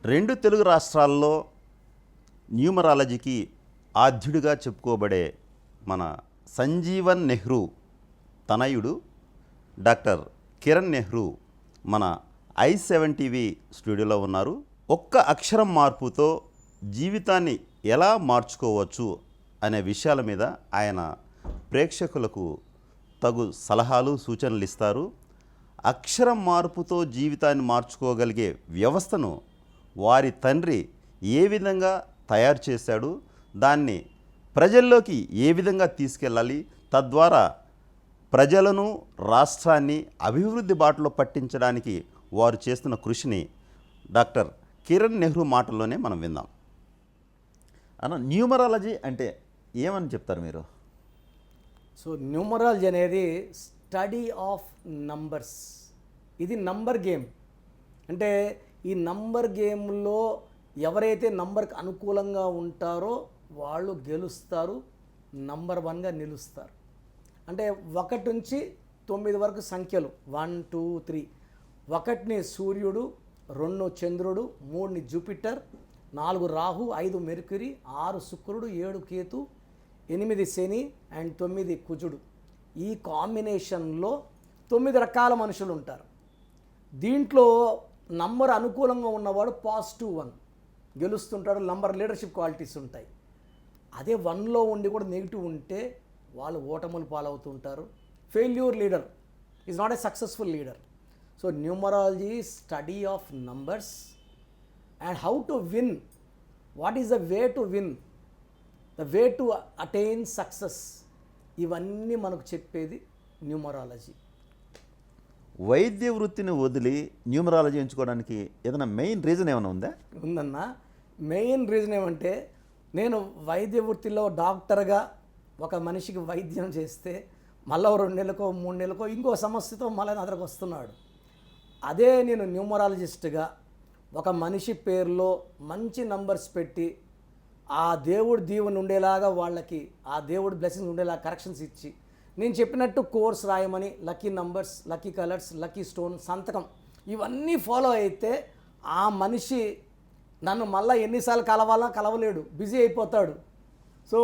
రెండు తెలుగు రాష్ట్రాల్లో న్యూమరాలజీకి ఆద్యుడిగా చెప్పుకోబడే మన సంజీవన్ నెహ్రూ తనయుడు డాక్టర్ కిరణ్ నెహ్రూ మన i7TV స్టూడియోలో ఉన్నారు. ఒక్క అక్షరం మార్పుతో జీవితాన్ని ఎలా మార్చుకోవచ్చు అనే విషయాల మీద ఆయన ప్రేక్షకులకు తగు సలహాలు సూచనలు ఇస్తారు. అక్షరం మార్పుతో జీవితాన్ని మార్చుకోగలిగే వ్యవస్థను వారి తండ్రి ఏ విధంగా తయారు చేశాడు, దాన్ని ప్రజల్లోకి ఏ విధంగా తీసుకెళ్ళాలి, తద్వారా ప్రజలను రాష్ట్రాన్ని అభివృద్ధి బాటలో పట్టించడానికి వారు చేస్తున్న కృషిని డాక్టర్ కిరణ్ నెహ్రూ మాటల్లోనే మనం విందాం. అన్న, న్యూమరాలజీ అంటే ఏమని చెప్తారు మీరు? సో న్యూమరాలజీ అనేది స్టడీ ఆఫ్ నంబర్స్. ఇది నంబర్ గేమ్. అంటే ఈ నంబర్ గేమ్లో ఎవరైతే నంబర్కి అనుకూలంగా ఉంటారో వాళ్ళు గెలుస్తారు, నంబర్ 1గా నిలుస్తారు. అంటే 1 నుంచి 9 వరకు సంఖ్యలు 1, 2, 3. 1ని సూర్యుడు, 2 చంద్రుడు, 3ని జూపిటర్, 4 రాహు, 5 మెర్క్యూరీ, 6 శుక్రుడు, 7 కేతు, 8 శని అండ్ 9 కుజుడు. ఈ కాంబినేషన్లో 9 రకాల మనుషులు ఉంటారు. దీంట్లో నంబర్ అనుకూలంగా ఉన్నవాడు +1 గెలుస్తుంటాడు. నంబర్ లీడర్షిప్ క్వాలిటీస్ ఉంటాయి. అదే 1లో ఉండి కూడా నెగిటివ్ ఉంటే వాళ్ళు ఓటములు పాలవుతుంటారు. Failure leader is not a successful leader. So numerology study of numbers and how to win. What is the way to win, the way to attain success, ఇవన్నీ మనకు చెప్పేది న్యూమరాలజీ. వైద్య వృత్తిని వదిలి న్యూమరాలజీ ఎంచుకోవడానికి ఏదైనా మెయిన్ రీజన్ ఏమైనా ఉందా? ఉందన్న. మెయిన్ రీజన్ ఏమంటే, నేను వైద్య వృత్తిలో డాక్టర్గా ఒక మనిషికి వైద్యం చేస్తే మళ్ళీ 2 నెలలకో 3 నెలలకో ఇంకో సమస్యతో మళ్ళీ నా దగ్గరకు వస్తున్నాడు. అదే నేను న్యూమరాలజిస్ట్గా ఒక మనిషి పేరులో మంచి నంబర్స్ పెట్టి ఆ దేవుడి దీవెన ఉండేలాగా, వాళ్ళకి ఆ దేవుడి బ్లెస్సింగ్స్ ఉండేలాగా కరెక్షన్స్ ఇచ్చి నేను చెప్పినట్టు కోర్స్ రాయమని, lucky numbers, lucky colours, lucky stone, సంతకం ఇవన్నీ ఫాలో అయితే ఆ మనిషి నన్ను మళ్ళీ ఎన్నిసార్లు కలవాలా కలవలేడు, బిజీ అయిపోతాడు. సో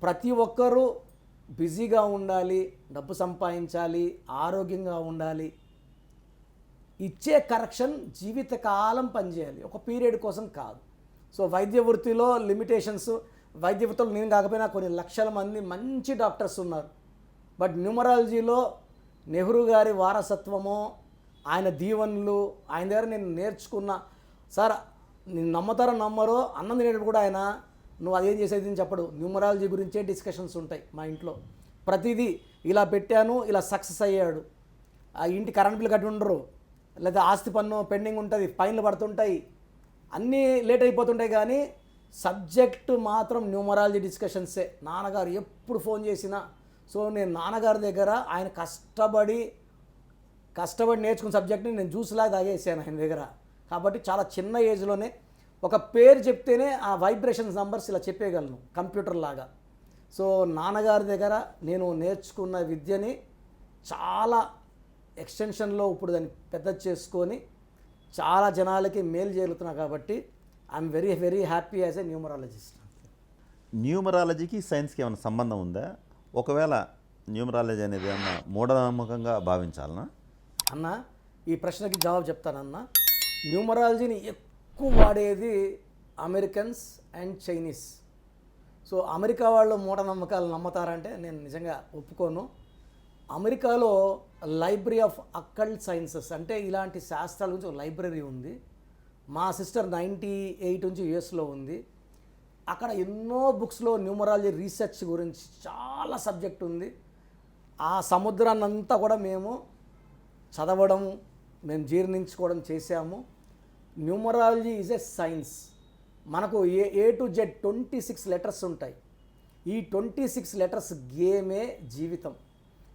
ప్రతి ఒక్కరూ బిజీగా ఉండాలి, డబ్బు సంపాదించాలి, ఆరోగ్యంగా ఉండాలి. ఇచ్చే కరెక్షన్ జీవితకాలం పనిచేయాలి, ఒక పీరియడ్ కోసం కాదు. సో వైద్య వృత్తిలో లిమిటేషన్స్, వైద్య వృత్తిలో నేను కాకపోయినా కొన్ని లక్షల మంది మంచి డాక్టర్స్ ఉన్నారు. బట్ న్యూమరాలజీలో నెహ్రూ గారి వారసత్వమో, ఆయన దీవెనలు, ఆయన దగ్గర నేను నేర్చుకున్న. సార్ నేను నమ్మతారో నమ్మరో, అన్నం తినేటప్పుడు కూడా ఆయన నువ్వు అదేం చేసేది అని చెప్పడు. న్యూమరాలజీ గురించే డిస్కషన్స్ ఉంటాయి మా ఇంట్లో. ప్రతిదీ ఇలా పెట్టాను, ఇలా సక్సెస్ అయ్యాడు. ఆ ఇంటి కరెంట్ బిల్ కట్టి ఉండరు, లేదా ఆస్తి పన్ను పెండింగ్ ఉంటుంది, ఫైన్లు పడుతుంటాయి, అన్నీ లేట్ అయిపోతుంటాయి. కానీ సబ్జెక్టు మాత్రం న్యూమరాలజీ డిస్కషన్సే. నాన్నగారు ఎప్పుడు ఫోన్ చేసినా, సో నేను నాన్నగారి దగ్గర ఆయన కష్టపడి నేర్చుకున్న సబ్జెక్ట్ని నేను జ్యూస్లాగా తాగేసాను ఆయన దగ్గర. కాబట్టి చాలా చిన్న ఏజ్లోనే ఒక పేరు చెప్తేనే ఆ వైబ్రేషన్స్ నంబర్స్ ఇలా చెప్పేయగలను కంప్యూటర్ లాగా. సో నాన్నగారి దగ్గర నేను నేర్చుకున్న విద్యని చాలా ఎక్స్టెన్షన్లో ఇప్పుడు దాన్ని పెద్ద చేసుకొని చాలా జనాలకి మేలు చేరుతున్నా. కాబట్టి I'm very very happy as a numerologist. న్యూమరాలజీకి సైన్స్కి ఏమైనా సంబంధం ఉందా? ఒకవేళ న్యూమరాలజీ అనేది ఏమన్నా మూఢనమ్మకంగా భావించాలనా? అన్న, ఈ ప్రశ్నకి జవాబు చెప్తానన్న. న్యూమరాలజీని ఎక్కువ వాడేది Americans and Chinese. So America వాళ్ళు మూఢనమ్మకాలు నమ్ముతారంటే నేను నిజంగా ఒప్పుకోను. అమెరికాలో లైబ్రరీ ఆఫ్ అకల్ట్ సైన్సెస్ అంటే ఇలాంటి శాస్త్రాల గురించి ఒక లైబ్రరీ ఉంది. మా సిస్టర్ 98 నుంచి యుఎస్లో ఉంది. అక్కడ ఎన్నో బుక్స్లో న్యూమరాలజీ రీసెర్చ్ గురించి చాలా సబ్జెక్ట్ ఉంది. ఆ సముద్రాన్ని అంతా కూడా మేము చదవడం, మేము జీర్ణించుకోవడం చేశాము. Numerology is a science. మనకు ఏ టు జెడ్ 26 లెటర్స్ ఉంటాయి. ఈ 26 లెటర్స్ గేమే జీవితం.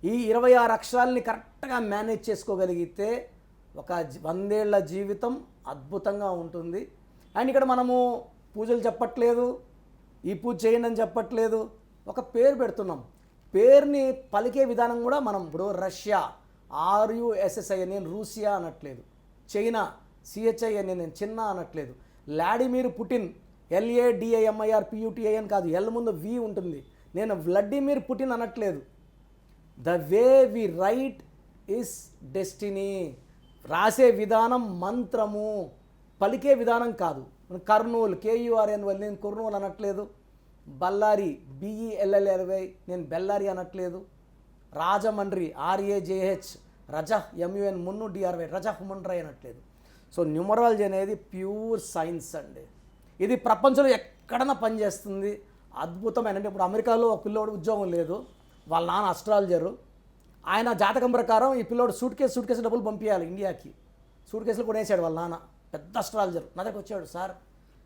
ఈ 26 అక్షరాలని కరెక్ట్గా మేనేజ్ చేసుకోగలిగితే ఒక 100 ఏళ్ల జీవితం అద్భుతంగా ఉంటుంది. అండ్ ఇక్కడ మనము పూజలు చెప్పట్లేదు, ఈ పూజ చేయండి అని చెప్పట్లేదు, ఒక పేరు పెడుతున్నాం. పేరుని పలికే విధానం కూడా మనం ఇప్పుడు రష్యా RUSSIA నేను రూసియా అనట్లేదు, చైనా CHI అని నేను చిన్న అనట్లేదు, వ్లాడిమిర్ పుటిన్, LADIMIR PUTIN కాదు, ఎల్ ముందు వి ఉంటుంది. నేను వ్లాడిమిర్ పుటిన్ అనట్లేదు. The way we write is destiny. రాసే విధానం మంత్రము, పలికే విధానం కాదు. కర్నూలు KURNUL, నేను కుర్నూలు అనట్లేదు. బళ్ళారి BELLARY, నేను బెల్లారి అనట్లేదు. రాజమండ్రి RAJH, రజహ్ MUN మున్ను DRY, రజహ్ మున్రై అనట్లేదు. సో న్యూమరాలజీ అనేది ప్యూర్ సైన్స్ అండి. ఇది ప్రపంచంలో ఎక్కడన్నా పనిచేస్తుంది. అద్భుతమైన, అంటే ఇప్పుడు అమెరికాలో ఒక పిల్లోడు ఉద్యోగం లేదు, వాళ్ళ నాన్న అస్ట్రాలజరు. ఆయన జాతకం ప్రకారం ఈ పిల్లోడు సూట్ కేసు డబ్బులు పంపించాలి ఇండియాకి. సూట్ కేసులు కొనేసాడు వాళ్ళ నాన్న, పెద్ద అస్ట్రాలజర్. నా దగ్గరకు వచ్చాడు, సార్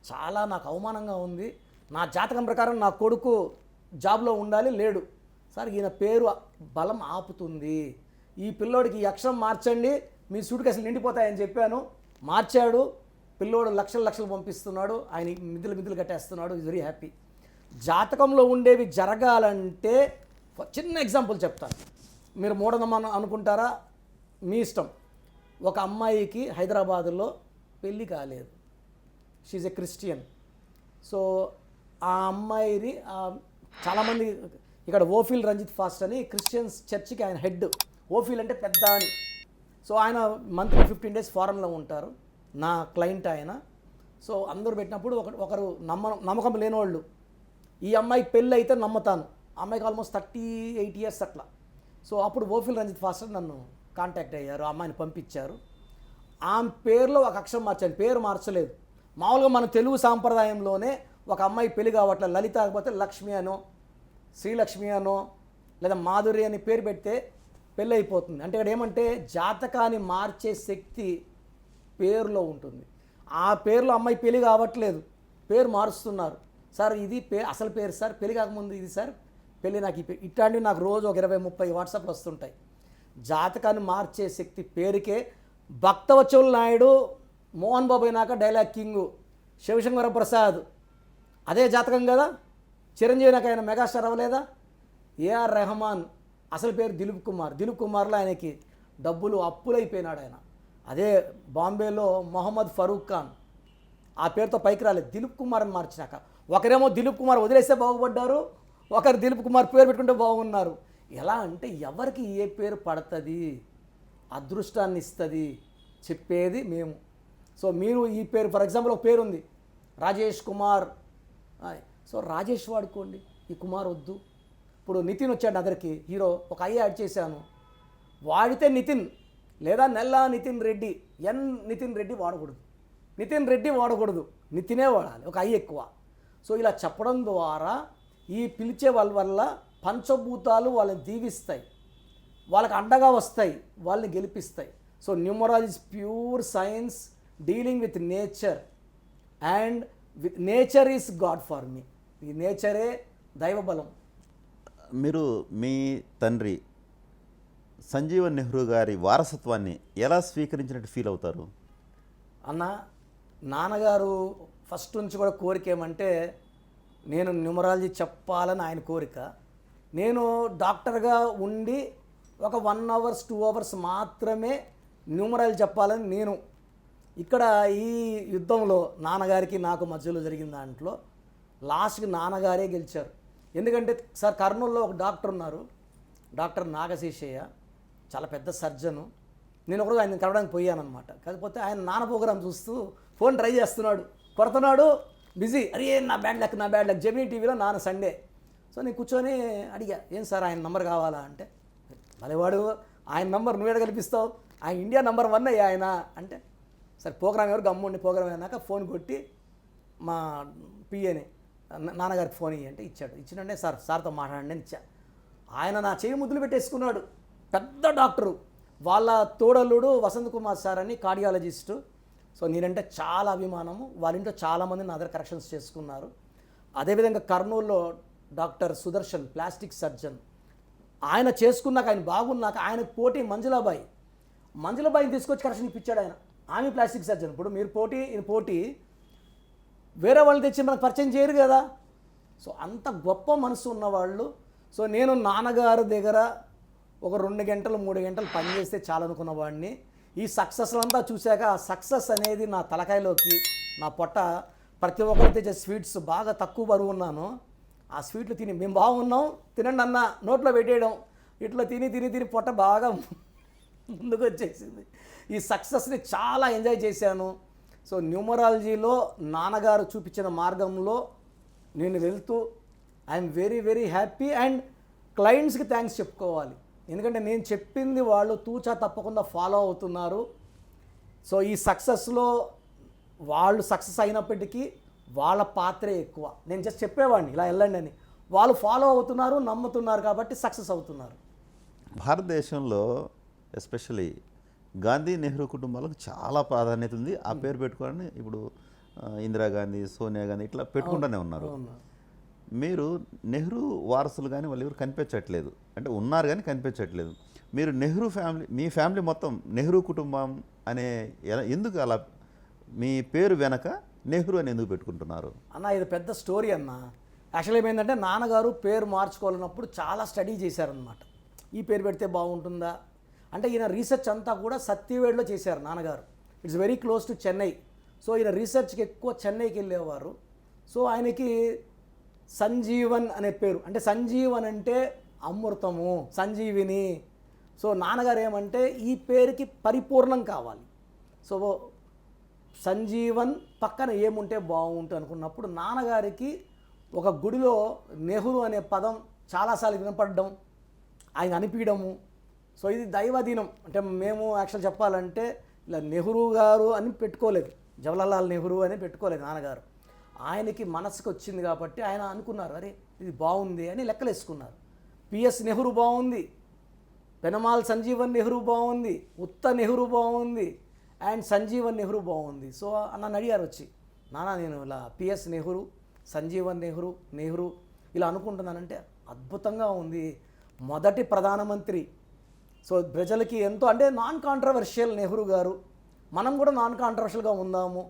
చాలా నాకు అవమానంగా ఉంది, నా జాతకం ప్రకారం నా కొడుకు జాబ్లో ఉండాలి, లేడు సార్, ఈయన పేరు బలం ఆపుతుంది, ఈ పిల్లోడికి ఈ అక్షరం మార్చండి, మీ సూట్ కేసులు నిండిపోతాయని చెప్పాను. మార్చాడు. పిల్లోడు లక్షలు పంపిస్తున్నాడు, ఆయన మిద్దులు కట్టేస్తున్నాడు. Is very happy. జాతకంలో ఉండేవి జరగాలంటే చిన్న ఎగ్జాంపుల్ చెప్తాను. మీరు మూఢనమ్మకం అనుకుంటారా, మీ ఇష్టం. ఒక అమ్మాయికి హైదరాబాదులో పెళ్ళి కాలేదు, షీజ్ ఎ క్రిస్టియన్. సో ఆ అమ్మాయిని చాలామంది ఇక్కడ ఓఫిల్ రంజిత్ ఫాస్ట్ అని క్రిస్టియన్స్ చర్చికి ఆయన హెడ్. ఓఫిల్ అంటే పెద్ద అని. సో ఆయన మంత్లీ 15 days ఫారెన్లో ఉంటారు, నా క్లయింట్ ఆయన. సో అందరూ పెట్టినప్పుడు ఒకరు నమ్మకం లేని వాళ్ళు, ఈ అమ్మాయికి పెళ్ళి అయితే నమ్ముతాను, అమ్మాయికి ఆల్మోస్ట్ 38 years అట్లా. సో అప్పుడు ఓఫిల్ రంజిత్ ఫాస్టర్ నన్ను కాంటాక్ట్ అయ్యారు, అమ్మాయిని పంపించారు. ఆమె పేరులో ఒక అక్షరం మార్చాను, పేరు మార్చలేదు. మామూలుగా మన తెలుగు సాంప్రదాయంలోనే ఒక అమ్మాయి పెళ్లి కావట్లే, లలిత కాకపోతే లక్ష్మి అనో, శ్రీలక్ష్మి అనో, లేదా మాధురి అని పేరు పెడితే పెళ్ళి అయిపోతుంది. అంటే ఇక్కడ ఏమంటే జాతకాన్ని మార్చే శక్తి పేరులో ఉంటుంది. ఆ పేరులో అమ్మాయి పెళ్లి కావట్లేదు, పేరు మారుస్తున్నారు. సార్ ఇది అసలు పేరు సార్, పెళ్లి కాకముందు ఇది సార్, పెళ్ళి నాకు ఇట్లాంటివి నాకు రోజు ఒక 20-30 వాట్సాప్లు వస్తుంటాయి. జాతకాన్ని మార్చే శక్తి పేరుకే. భక్తవత్సల నాయుడు మోహన్ బాబు అయినాక డైలాగ్ కింగు శివశంకర ప్రసాద్, అదే జాతకం కదా. చిరంజీవి నాకు ఆయన మెగాస్టార్ అవ్వలేదా. AR రెహమాన్ అసలు పేరు దిలీప్ కుమార్లో ఆయనకి డబ్బులు అప్పులైపోయినాడు ఆయన. అదే బాంబేలో మొహమ్మద్ ఫరూక్ ఖాన్, ఆ పేరుతో పైకి రాలేదు, దిలీప్ కుమార్ అని మార్చినాక. ఒకరేమో దిలీప్ కుమార్ వదిలేస్తే బాగుపడ్డారు, ఒకరు దిలీప్ కుమార్ పేరు పెట్టుకుంటే బాగున్నారు. ఎలా అంటే ఎవరికి ఏ పేరు పడుతుంది, అదృష్టాన్ని ఇస్తుంది చెప్పేది మేము. సో మీరు ఈ పేరు, ఫర్ ఎగ్జాంపుల్ ఒక పేరు ఉంది రాజేష్ కుమార్, సో రాజేష్ వాడుకోండి, ఈ కుమార్ వద్దు. ఇప్పుడు నితిన్ వచ్చాడు అదరికి హీరో, ఒక ఐ యాడ్ చేశాను, వాడితే నితిన్ లేదా నెల్లా నితిన్ రెడ్డి, నితిన్ రెడ్డి వాడకూడదు, నితిన్ రెడ్డి వాడకూడదు, నితినే వాడాలి, ఒక ఐ ఎక్కువ. సో ఇలా చెప్పడం ద్వారా ఈ పిలిచే వాళ్ళ వల్ల పంచభూతాలు వాళ్ళని దీవిస్తాయి, వాళ్ళకి అండగా వస్తాయి, వాళ్ళని గెలిపిస్తాయి. So numerology is pure science dealing with nature, and with nature is god for me. ఈ నేచరే దైవబలం. మీరు మీ తండ్రి సంజీవన్ నెహ్రూ గారి వారసత్వాన్ని ఎలా స్వీకరించినట్టు ఫీల్ అవుతారు? అన్న, నాన్నగారు ఫస్ట్ నుంచి కూడా కోరిక ఏమంటే నేను న్యూమరాలజీ చెప్పాలని ఆయన కోరిక. నేను డాక్టర్గా ఉండి ఒక 1 hour 2 hours మాత్రమే న్యూమరాలజీ చెప్పాలని నేను. ఇక్కడ ఈ యుద్ధంలో నాన్నగారికి నాకు మధ్యలో జరిగిన దాంట్లో లాస్ట్కి నాన్నగారే గెలిచారు. ఎందుకంటే సార్ కర్నూలులో ఒక డాక్టర్ ఉన్నారు, డాక్టర్ నాగశేషయ్య, చాలా పెద్ద సర్జను. నేను ఒకరోజు ఆయన కలవడానికి పోయానమాట. కాకపోతే ఆయన నాన్న ప్రోగ్రాం చూస్తూ ఫోన్ ట్రై చేస్తున్నాడు, కొడుతున్నాడు, బిజీ. అరే నా బ్యాడ్ లక్ జెమినీ టీవీలో నాన్న సండే. సో నేను కూర్చొని అడిగా, ఏం సార్ ఆయన నంబర్ కావాలా అంటే, మళ్ళీవాడు ఆయన నంబర్ నువ్వేడ కల్పిస్తావు, ఆయన ఇండియా నంబర్ 1 అయ్యా ఆయన అంటే, సరే ప్రోగ్రామ్ ఎవరు గమ్ముండి ప్రోగ్రామ్ అయినాక ఫోన్ కొట్టి మా పిఏని నాన్నగారికి ఫోన్ ఇయ్యి అంటే ఇచ్చాడు. ఇచ్చినంటే సార్తో మాట్లాడండి అని ఇచ్చా. ఆయన నా చేయి ముద్దులు పెట్టేసుకున్నాడు. పెద్ద డాక్టరు, వాళ్ళ తోడల్లుడు వసంత్ కుమార్ సార్ అని కార్డియాలజిస్టు. సో నేనంటే చాలా అభిమానము. వాళ్ళ ఇంట్లో చాలామంది నా దగ్గర కరెక్షన్స్ చేసుకున్నారు. అదేవిధంగా కర్నూలులో డాక్టర్ సుదర్శన్ ప్లాస్టిక్ సర్జన్, ఆయన చేసుకున్నాక ఆయన బాగున్నాక ఆయన పోటీ మంజులాబాయిని తీసుకొచ్చి కరెక్షన్ ఇప్పించాడు ఆయన. ఆమె ప్లాస్టిక్ సర్జన్. ఇప్పుడు మీరు పోటీ వేరే వాళ్ళని తెచ్చి మనకు పరిచయం చేయరు కదా. సో అంత గొప్ప మనసు ఉన్నవాళ్ళు. సో నేను నాన్నగారి దగ్గర ఒక 2 గంటలు 3 గంటలు పనిచేస్తే చాలనుకున్న వాడిని. ఈ సక్సెస్లంతా చూశాక ఆ సక్సెస్ అనేది నా తలకాయలోకి నా పొట్ట ప్రతి ఒక్కరు తెచ్చే స్వీట్స్ బాగా తక్కువ బరువు ఉన్నాను. ఆ స్వీట్లు తిని మేము బాగున్నాం తినండి అన్న నోట్లో పెట్టేయడం, ఇట్లా తిని తిని తిని పొట్ట బాగా ముందుకు వచ్చేసింది. ఈ సక్సెస్ని చాలా ఎంజాయ్ చేశాను. సో న్యూమరాలజీలో నాన్నగారు చూపించిన మార్గంలో నేను వెళ్తూ I'm very very happy. And క్లయింట్స్కి థ్యాంక్స్ చెప్పుకోవాలి, ఎందుకంటే నేను చెప్పింది వాళ్ళు తూచా తప్పకుండా ఫాలో అవుతున్నారు. సో ఈ సక్సెస్లో వాళ్ళు సక్సెస్ అయినప్పటికీ వాళ్ళ పాత్రే ఎక్కువ. నేను జస్ట్ చెప్పేవాడిని ఇలా వెళ్ళండి అని, వాళ్ళు ఫాలో అవుతున్నారు, నమ్ముతున్నారు కాబట్టి సక్సెస్ అవుతున్నారు. భారతదేశంలో ఎస్పెషలీ గాంధీ నెహ్రూ కుటుంబాలకు చాలా ప్రాధాన్యత ఉంది. ఆ పేరు పెట్టుకోవాలని ఇప్పుడు ఇందిరాగాంధీ, సోనియా గాంధీ ఇట్లా పెట్టుకుంటూనే ఉన్నారు. మీరు నెహ్రూ వారసులు కానీ వాళ్ళు ఎవరు కనిపించట్లేదు, అంటే ఉన్నారు కానీ కనిపించట్లేదు. మీరు నెహ్రూ ఫ్యామిలీ, మీ ఫ్యామిలీ మొత్తం నెహ్రూ కుటుంబం అనే ఎందుకు అలా మీ పేరు వెనక నెహ్రూ అని ఎందుకు పెట్టుకుంటున్నారు? అన్న ఇది పెద్ద స్టోరీ అన్న. యాక్చువల్లీ ఏమైందంటే నాన్నగారు పేరు మార్చుకోవాలన్నప్పుడు చాలా స్టడీ చేశారనమాట. ఈ పేరు పెడితే బాగుంటుందా అంటే ఈయన రీసెర్చ్ అంతా కూడా సత్యవేడ్లో చేశారు నాన్నగారు. It's very close to Chennai. So ఈయన రీసెర్చ్కి ఎక్కువ చెన్నైకి వెళ్ళేవారు. సో ఆయనకి సంజీవన్ అనే పేరు, అంటే సంజీవన్ అంటే అమృతము, సంజీవిని. సో నాన్నగారు ఏమంటే ఈ పేరుకి పరిపూర్ణం కావాలి. సో సంజీవన్ పక్కన ఏముంటే బాగుంటుంది అనుకున్నప్పుడు నాన్నగారికి ఒక గుడిలో నెహ్రూ అనే పదం చాలాసార్లు వినపడడం, ఆయన అనిపించడము. సో ఇది దైవాధీనం. అంటే మేము యాక్చువల్ చెప్పాలంటే ఇలా నెహ్రూ గారు అని పెట్టుకోలేదు, జవహర్లాల్ నెహ్రూ అని పెట్టుకోలేదు నాన్నగారు. ఆయనకి మనసుకు వచ్చింది కాబట్టి ఆయన అనుకున్నారు, అరే ఇది బాగుంది అని లెక్కలేసుకున్నారు. పిఎస్ నెహ్రూ బాగుంది, పెనమాల్ సంజీవన్ నెహ్రూ బాగుంది, ఉత్త నెహ్రూ బాగుంది, అండ్ సంజీవన్ నెహ్రూ బాగుంది. సో నన్ను అడిగారు వచ్చి, నాన్న నేను ఇలా పిఎస్ నెహ్రూ, సంజీవన్ నెహ్రూ, నెహ్రూ ఇలా అనుకుంటున్నానంటే అద్భుతంగా ఉంది, మొదటి ప్రధానమంత్రి. సో ప్రజలకి ఎంతో అంటే నాన్ కాంట్రవర్షియల్ నెహ్రూ గారు, మనం కూడా నాన్ కాంట్రవర్షియల్గా ఉందాము.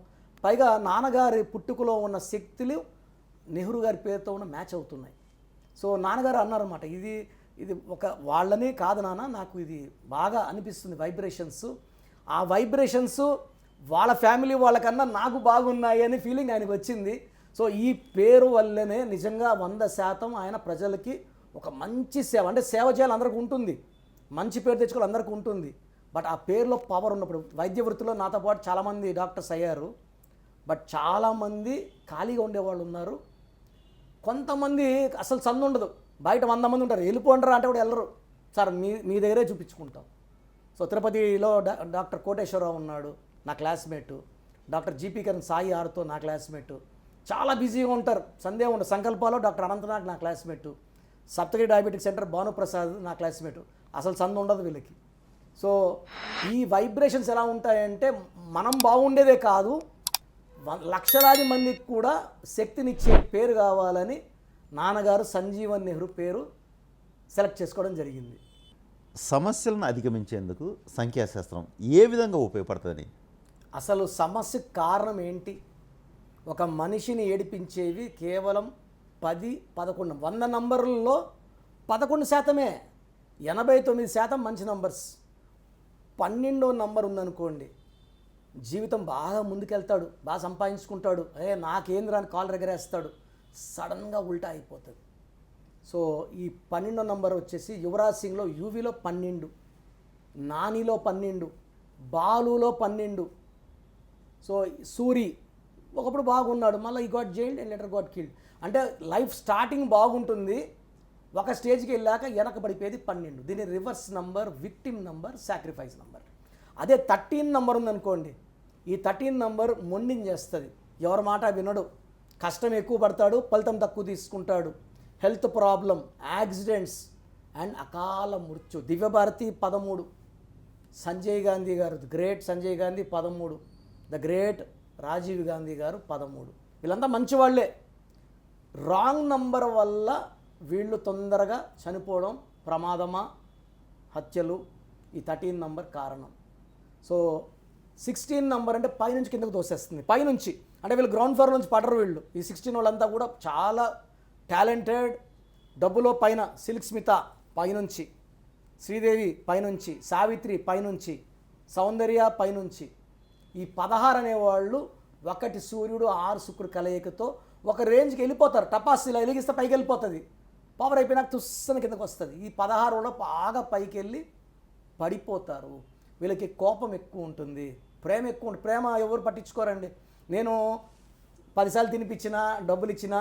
పైగా నాన్నగారి పుట్టుకలో ఉన్న శక్తులు నెహ్రూ గారి పేరుతో ఉన్న మ్యాచ్ అవుతున్నాయి. సో నాన్నగారు అన్నారన్నమాట, ఇది ఒక వాళ్ళని కాదు నాన్న, నాకు ఇది బాగా అనిపిస్తుంది వైబ్రేషన్స్. ఆ వైబ్రేషన్స్ వాళ్ళ ఫ్యామిలీ వాళ్ళకన్నా నాకు బాగున్నాయి అని ఫీలింగ్ ఆయనకు వచ్చింది. సో ఈ పేరు వల్లనే నిజంగా 100% ఆయన ప్రజలకి ఒక మంచి సేవ, అంటే సేవ చేయాలి అందరికీ ఉంటుంది, మంచి పేరు తెచ్చుకోవాలి అందరికీ ఉంటుంది. బట్ ఆ పేరులో పవర్ ఉన్నప్పుడు వైద్య వృత్తిలో నాతో పాటు చాలామంది డాక్టర్స్ అయ్యారు. బట్ చాలామంది ఖాళీగా ఉండేవాళ్ళు ఉన్నారు. కొంతమంది అసలు సందు ఉండదు, బయట 100 మంది ఉంటారు, వెళ్ళిపోండరా అంటే కూడా వెళ్ళరు. సార్ మీ దగ్గరే చూపించుకుంటాం. సో తిరుపతిలో డాక్టర్ కోటేశ్వరరావు ఉన్నాడు నా classmate, doctor GP Kiran Sai ortho నా క్లాస్మేటు, చాలా బిజీగా ఉంటారు, సందేహం ఉండదు. సంకల్పాలో డాక్టర్ అనంతనాగ్ నా classmate, Saptagiri diabetic centre Bhanuprasad నా క్లాస్మేటు. అసలు సందు ఉండదు వీళ్ళకి. సో ఈ వైబ్రేషన్స్ ఎలా ఉంటాయంటే మనం బాగుండేదే కాదు, లక్షలాది మందికి కూడా శక్తినిచ్చే పేరు కావాలని నాన్నగారు సంజీవన్ నెహ్రూ పేరు సెలెక్ట్ చేసుకోవడం జరిగింది. సమస్యలను అధిగమించేందుకు సంఖ్యాశాస్త్రం ఏ విధంగా ఉపయోగపడుతుంది? అసలు సమస్యకు కారణం ఏంటి? ఒక మనిషిని ఏడిపించేవి కేవలం 10, 11, 100 నంబర్లలో 11%, 89% మంచి నంబర్స్. 12వ నంబర్ ఉందనుకోండి, జీవితం బాగా ముందుకెళ్తాడు, బాగా సంపాదించుకుంటాడు, నాకేంద్రా అని కాలు ఎగరేస్తాడు, సడన్గా ఉల్టా అయిపోతుంది. సో ఈ 12వ నంబర్ వచ్చేసి యువరాజ్ సింగ్లో యూవీలో 12, నానిలో 12, బాలులో 12. సో సూరి ఒకప్పుడు బాగున్నాడు, మళ్ళీ ఈ got jailed and letter got killed. అంటే లైఫ్ స్టార్టింగ్ బాగుంటుంది, ఒక స్టేజ్కి వెళ్ళాక వెనకబడిపోయేది 12. దీని reverse number, victim number, sacrifice number. అదే 13 నంబర్ ఉందనుకోండి, ఈ 13 నంబర్ మొండించేస్తుంది, ఎవరి మాట వినడు, కష్టం ఎక్కువ పడతాడు, ఫలితం తక్కువ తీసుకుంటాడు, హెల్త్ ప్రాబ్లం, యాక్సిడెంట్స్ అండ్ అకాల మృత్యు. దివ్యభారతి 13, సంజయ్ గాంధీ గారు, the great Sanjay Gandhi 13, the great Rajiv Gandhi గారు 13. వీళ్ళంతా మంచివాళ్లే. రాంగ్ నంబర్ వల్ల వీళ్ళు తొందరగా చనిపోవడం, ప్రమాదమా, హత్యలు, ఈ 13 నంబర్ కారణం. సో 16 నంబర్ అంటే పైనుంచి కిందకు తోసేస్తుంది, పైనుంచి అంటే వీళ్ళు గ్రౌండ్ ఫ్లోర్ నుంచి పడరు వీళ్ళు. ఈ 16 వాళ్ళంతా కూడా చాలా టాలెంటెడ్, డబ్బులో పైన, సిల్క్ స్మిత పైనుంచి, శ్రీదేవి పైనుంచి, సావిత్రి పైనుంచి, సౌందర్య పైనుంచి. ఈ 16 అనేవాళ్ళు ఒకటి సూర్యుడు 6 శుక్రుడు కలయికతో ఒక రేంజ్కి వెళ్ళిపోతారు. టపాస్ ఇలా వెలిగిస్తే పైకి వెళ్ళిపోతుంది, పవర్ అయిపోయినాక తుస్సని కిందకు వస్తుంది. ఈ 16లో బాగా పైకి వెళ్ళి పడిపోతారు. వీళ్ళకి కోపం ఎక్కువ ఉంటుంది, ప్రేమ ఎక్కువ ఉంటుంది. ప్రేమ ఎవరు పట్టించుకోరండి. నేను 10 సార్లు తినిపించినా, డబ్బులు ఇచ్చినా,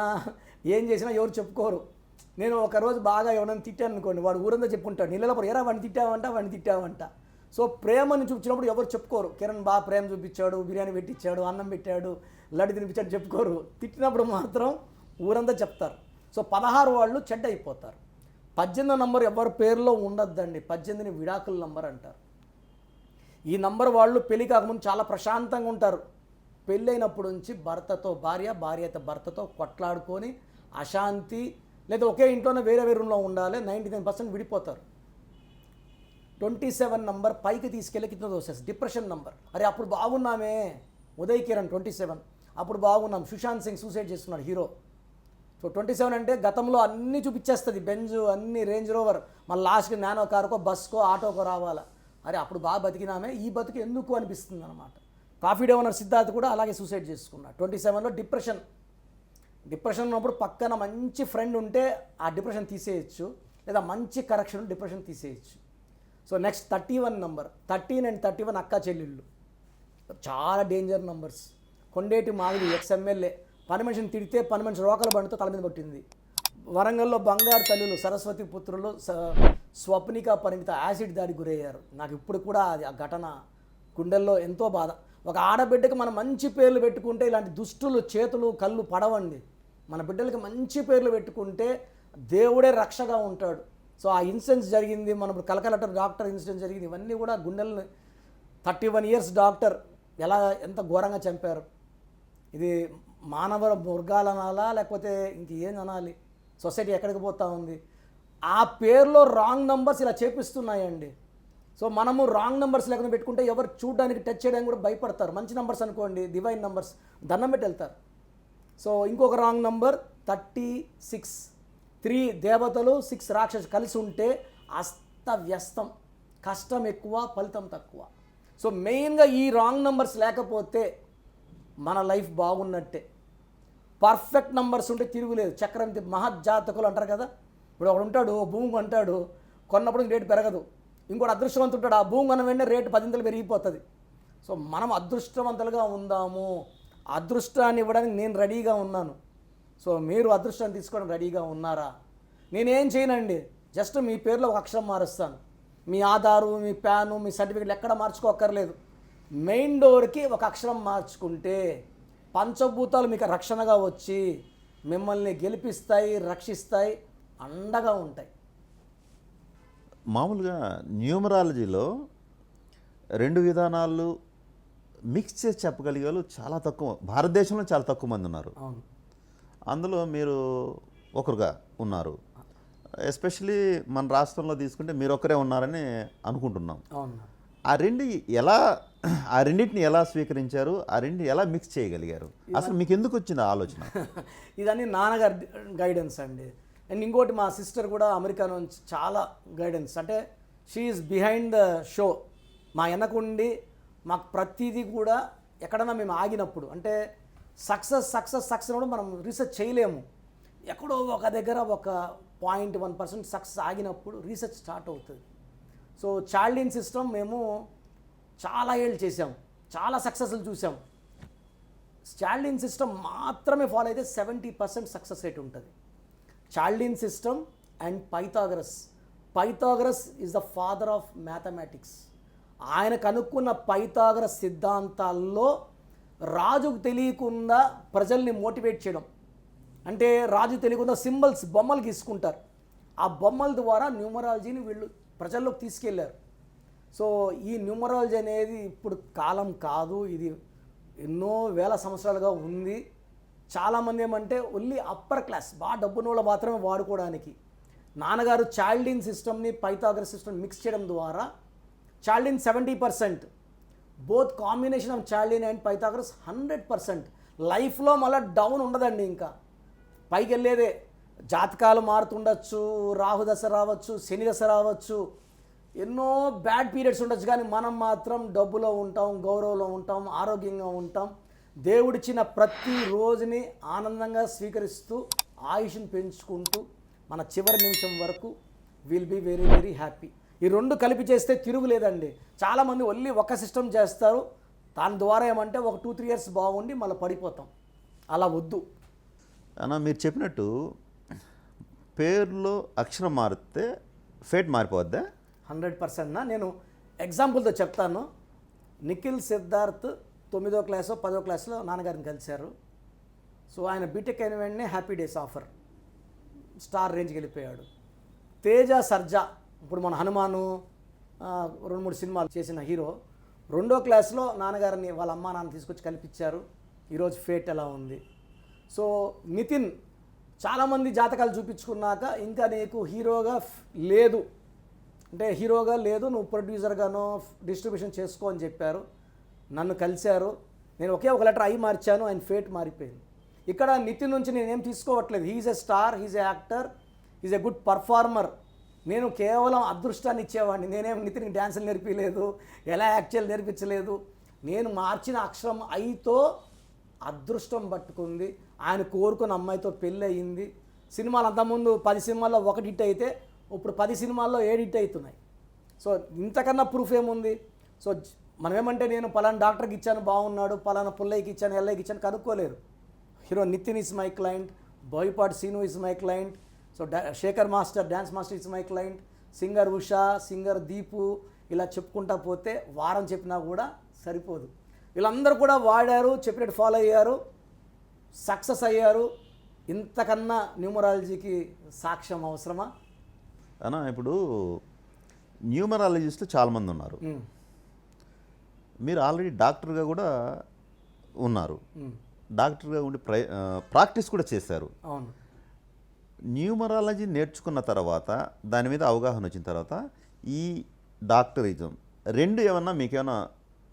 ఏం చేసినా ఎవరు చెప్పుకోరు. నేను ఒకరోజు బాగా ఎవరైనా తిట్టాను అనుకోండి, వాడు ఊరంతా చెప్పుకుంటాడు, నీళ్ళలో ఎరా వాడిని తిట్టావంట. సో ప్రేమని చూపించినప్పుడు ఎవరు చెప్పుకోరు. కిరణ్ బాగా ప్రేమ చూపించాడు, బిర్యానీ పెట్టించాడు, అన్నం పెట్టాడు, లడ్డు తినిపించాడు చెప్పుకోరు. తిట్టినప్పుడు మాత్రం ఊరంతా చెప్తారు. సో 16 వాళ్ళు చెడ్డ అయిపోతారు. 18 నంబర్ ఎవరి పేరులో ఉండొద్దండి. 18ని విడాకుల నంబర్ అంటారు. ఈ నంబర్ వాళ్ళు పెళ్లి కాకముందు చాలా ప్రశాంతంగా ఉంటారు. పెళ్ళైనప్పుడు నుంచి భార్యతో భర్తతో కొట్లాడుకొని అశాంతి, లేదా ఒకే ఇంట్లోనే వేరే రూమ్లో ఉండాలి. 99% విడిపోతారు. 27 నంబర్ పైకి తీసుకెళ్ళి కింద దోసేసి డిప్రెషన్ నంబర్. అరే అప్పుడు బాగున్నామే, ఉదయ్ కిరణ్ 27, అప్పుడు బాగున్నాం. సుశాంత్ సింగ్ సూసైడ్ చేసుకున్నాడు, హీరో. సో 27 అంటే గతంలో అన్నీ చూపించేస్తుంది, బెంజ్, అన్ని రేంజ్ రోవర్, మళ్ళీ లాస్ట్కి నానో కారుకో, బస్కో, ఆటోకో రావాలా. అరే అప్పుడు బాగా బతికినామే, ఈ బతుకు ఎందుకు అనిపిస్తుంది అనమాట. కాఫీ డే ఓనర్ సిద్ధార్థ్ కూడా అలాగే సూసైడ్ చేసుకున్నాడు. 27లో డిప్రెషన్ ఉన్నప్పుడు పక్కన మంచి ఫ్రెండ్ ఉంటే ఆ డిప్రెషన్ తీసేయచ్చు, లేదా మంచి కరెక్షన్ డిప్రెషన్ తీసేయచ్చు. So next 31 number. 13 అండ్ 31 అక్క చెల్లెళ్ళు, చాలా డేంజర్ నంబర్స్. కొండేటి మావిడి ఎక్స్ఎమ్మెల్యే పని మనిషిని తిడితే పని మనిషి రోకల బండితో తల మీద కొట్టింది. వరంగల్లో బంగారు తల్లులు సరస్వతి పుత్రులు స్వప్నిక పరిమిత యాసిడ్ దాడికి గురయ్యారు. నాకు ఇప్పుడు కూడా అది ఆ ఘటన గుండెల్లో ఎంతో బాధ. ఒక ఆడబిడ్డకి మనం మంచి పేర్లు పెట్టుకుంటే ఇలాంటి దుష్టులు చేతులు కళ్ళు పడవండి. మన బిడ్డలకి మంచి పేర్లు పెట్టుకుంటే దేవుడే రక్షగా ఉంటాడు. సో ఆ ఇన్సిడెంట్స్ జరిగింది, మన కలకలటర్ డాక్టర్ ఇన్సిడెంట్ జరిగింది, ఇవన్నీ కూడా గుండెల్ని 31 ఇయర్స్ డాక్టర్ ఎంత ఘోరంగా చంపారు. ఇది మానవ మృగాలనాలా లేకపోతే ఇంకేం అనాలి? సొసైటీ ఎక్కడికి పోతా ఉంది? ఆ పేరులో రాంగ్ నంబర్స్ ఇలా చేపిస్తున్నాయండి. సో మనము రాంగ్ నెంబర్స్ లేకుండా పెట్టుకుంటే ఎవరు చూడడానికి టచ్ చేయడానికి కూడా భయపడతారు. మంచి నెంబర్స్ అనుకోండి, డివైన్ నెంబర్స్, దండం పెట్టి వెళ్తారు. సో ఇంకొక రాంగ్ నెంబర్ 36. 3 దేవతలు 6 రాక్షసు కలిసి ఉంటే అస్తవ్యస్తం, కష్టం ఎక్కువ, ఫలితం తక్కువ. సో మెయిన్గా ఈ రాంగ్ నెంబర్స్ లేకపోతే మన లైఫ్ బాగున్నట్టే. పర్ఫెక్ట్ నెంబర్స్ ఉంటే తిరుగులేదు. చక్రవర్తి మహజ్జాతకులు అంటారు కదా. ఇప్పుడు ఒకడు ఉంటాడు, భూమి అంటాడు, కొన్నప్పుడు రేటు పెరగదు. ఇంకోటి అదృష్టవంతుంటాడు, ఆ భూమి కొన్న వెంటనే రేటు 10 పెరిగిపోతుంది. సో మనం అదృష్టవంతులుగా ఉందాము. అదృష్టాన్ని ఇవ్వడానికి నేను రెడీగా ఉన్నాను. సో మీరు అదృష్టాన్ని తీసుకోవడానికి రెడీగా ఉన్నారా? నేనేం చేయనండి, జస్ట్ మీ పేరులో ఒక అక్షరం మారుస్తాను. మీ ఆధారు, మీ ప్యాను, మీ సర్టిఫికెట్లు ఎక్కడ మార్చుకోక్కర్లేదు. మెయిన్ డోర్కి ఒక అక్షరం మార్చుకుంటే పంచభూతాలు మీకు రక్షణగా వచ్చి మిమ్మల్ని గెలిపిస్తాయి, రక్షిస్తాయి, అండగా ఉంటాయి. మామూలుగా న్యూమరాలజీలో 2 విధానాలు మిక్స్ చేసి చెప్పగలిగే వాళ్ళు చాలా తక్కువ, భారతదేశంలో చాలా తక్కువ మంది ఉన్నారు. అందులో మీరు ఒకరుగా ఉన్నారు. ఎస్పెషలీ మన రాష్ట్రంలో తీసుకుంటే మీరు ఒకరే ఉన్నారని అనుకుంటున్నాం. ఆ రెండింటిని ఎలా స్వీకరించారు? ఆ రెండింటిని ఎలా మిక్స్ చేయగలిగారు? అసలు మీకు ఎందుకు వచ్చింది ఆలోచన? ఇదన్నీ నాన్నగారి గైడెన్స్ అండి. అండ్ ఇంకోటి మా సిస్టర్ కూడా అమెరికా నుంచి చాలా గైడెన్స్. అంటే she is behind the show. మా వెనకుండి మాకు ప్రతిదీ కూడా ఎక్కడన్నా మేము ఆగినప్పుడు, అంటే సక్సెస్ కూడా మనం రీసెర్చ్ చేయలేము. ఎక్కడో ఒక దగ్గర ఒక 0.1% సక్సెస్ ఆగినప్పుడు రీసెర్చ్ స్టార్ట్ అవుతుంది. సో చాల్డిన్ సిస్టమ్ మేము చాలా ఏళ్ళు చేసాం, చాలా సక్సెస్లు చూసాం. చాల్డిన్ సిస్టమ్ మాత్రమే ఫాలో అయితే 70% సక్సెస్ రేట్ ఉంటుంది. Chaldean system and Pythagoras is the father of mathematics. ఆయన కనుక్కున్న పైథాగరస్ సిద్ధాంతాల్లో రాజుకు తెలియకుండా ప్రజల్ని మోటివేట్ చేయడం, అంటే రాజు తెలియకుండా సింబల్స్, బొమ్మలు గీసుకుంటారు. ఆ బొమ్మల ద్వారా న్యూమరాలజీని వీళ్ళు ప్రజల్లోకి తీసుకెళ్లారు. సో ఈ న్యూమరాలజీ అనేది ఇప్పుడు కాలం కాదు, ఇది ఎన్నో వేల సంవత్సరాలుగా ఉంది. చాలామంది ఏమంటే ఓన్లీ అప్పర్ క్లాస్, బాగా డబ్బున్న వాళ్ళు మాత్రమే వాడుకోవడానికి. నాన్నగారు చాల్డిన్ సిస్టమ్ని పైథాగరస్ సిస్టమ్ మిక్స్ చేయడం ద్వారా Chaldean 70%, both combination of Chaldean and Pythagoras 100%. లైఫ్లో మళ్ళీ డౌన్ ఉండదండి, ఇంకా పైకి వెళ్ళేదే. జాతకాలు మారుతుండొచ్చు, రాహు దశ రావచ్చు, శని దశ రావచ్చు, ఎన్నో బ్యాడ్ పీరియడ్స్ ఉండొచ్చు, కానీ మనం మాత్రం డబ్బులో ఉంటాం, గౌరవంలో ఉంటాం, ఆరోగ్యంగా ఉంటాం. దేవుడిచ్చిన ప్రతి రోజుని ఆనందంగా స్వీకరిస్తూ ఆయుష్ని పెంచుకుంటూ మన చివరి నిమిషం వరకు will be very very happy. ఈ రెండు కలిపి చేస్తే తిరుగులేదండి. చాలామంది ఓన్లీ ఒక సిస్టమ్ చేస్తారు, దాని ద్వారా ఏమంటే ఒక 2-3 ఇయర్స్ బాగుండి మళ్ళీ పడిపోతాం. అలా వద్దు. అన్న మీరు చెప్పినట్టు పేరులో అక్షరం మారితే ఫేట్ మారిపోద్దా? 100%. నేను ఎగ్జాంపుల్తో చెప్తాను. నిఖిల్ సిద్ధార్థ్ 9వ క్లాసో 10వ క్లాస్లో నాన్నగారిని కలిశారు. సో ఆయన బీటెక్ అయిన వెంటనే హ్యాపీ డేస్ ఆఫర్ స్టార్ రేంజ్కి వెళ్ళిపోయాడు. తేజ సర్జా ఇప్పుడు మన హనుమాను 2-3 సినిమాలు చేసిన హీరో 2వ క్లాస్లో నాన్నగారిని వాళ్ళ అమ్మా నాన్న తీసుకొచ్చి కల్పించారు. ఈరోజు ఫేట్ ఎలా ఉంది. సో నితిన్ చాలామంది జాతకాలు చూపించుకున్నాక ఇంకా నీకు హీరోగా లేదు అంటే హీరోగా లేదు, నువ్వు ప్రొడ్యూసర్గానో డిస్ట్రిబ్యూషన్ చేసుకో అని చెప్పారు. నన్ను కలిశారు. నేను ఒకే ఒక లెటర్ మార్చాను, ఆయన ఫేట్ మారిపోయింది. ఇక్కడ నితిన్ నుంచి నేనేం తీసుకోవట్లేదు. He is a star, he is a actor, is a good performer. నేను కేవలం అదృష్టాన్ని ఇచ్చేవాడిని. నేనేం నితిన్కి డ్యాన్సులు నేర్పించలేదు, ఎలా యాక్ట్ చేయాలి నేర్పించలేదు. నేను మార్చిన అక్షరం ఐతో అదృష్టం పట్టుకుంది. ఆయన కోరుకున్న అమ్మాయితో పెళ్ళి అయ్యింది. సినిమాలు అంతకుముందు 10 సినిమాల్లో 1 హిట్ అయితే ఇప్పుడు 10 సినిమాల్లో 7 హిట్ అవుతున్నాయి. సో ఇంతకన్నా ప్రూఫ్ ఏముంది? సో మనం ఏమంటే నేను పలానా డాక్టర్కి ఇచ్చాను బాగున్నాడు, పలానా పుల్లయ్యకి ఇచ్చాను, ఎల్లయ్యకి ఇచ్చాను కనుక్కోలేరు. Hero Nithin is my client, Boyapati Seenu is my client, so Sekhar master dance master is my client, singer Usha, singer Deepu, ఇలా చెప్పుకుంటా పోతే వారం చెప్పినా కూడా సరిపోదు. వీళ్ళందరూ కూడా వాడారు, చెప్పినట్టు ఫాలో అయ్యారు, సక్సెస్ అయ్యారు. ఇంతకన్నా న్యూమరాలజీకి సాక్ష్యం అవసరమా అన్న? ఇప్పుడు న్యూమరాలజిస్టులు చాలామంది ఉన్నారు. మీరు ఆల్రెడీ డాక్టర్గా కూడా ఉన్నారు, డాక్టర్గా ఉండి ప్రాక్టీస్ కూడా చేశారు. అవును. న్యూమరాలజీ నేర్చుకున్న తర్వాత దాని మీద అవగాహన వచ్చిన తర్వాత ఈ డాక్టరిజం రెండు ఏమన్నా మీకేమన్నా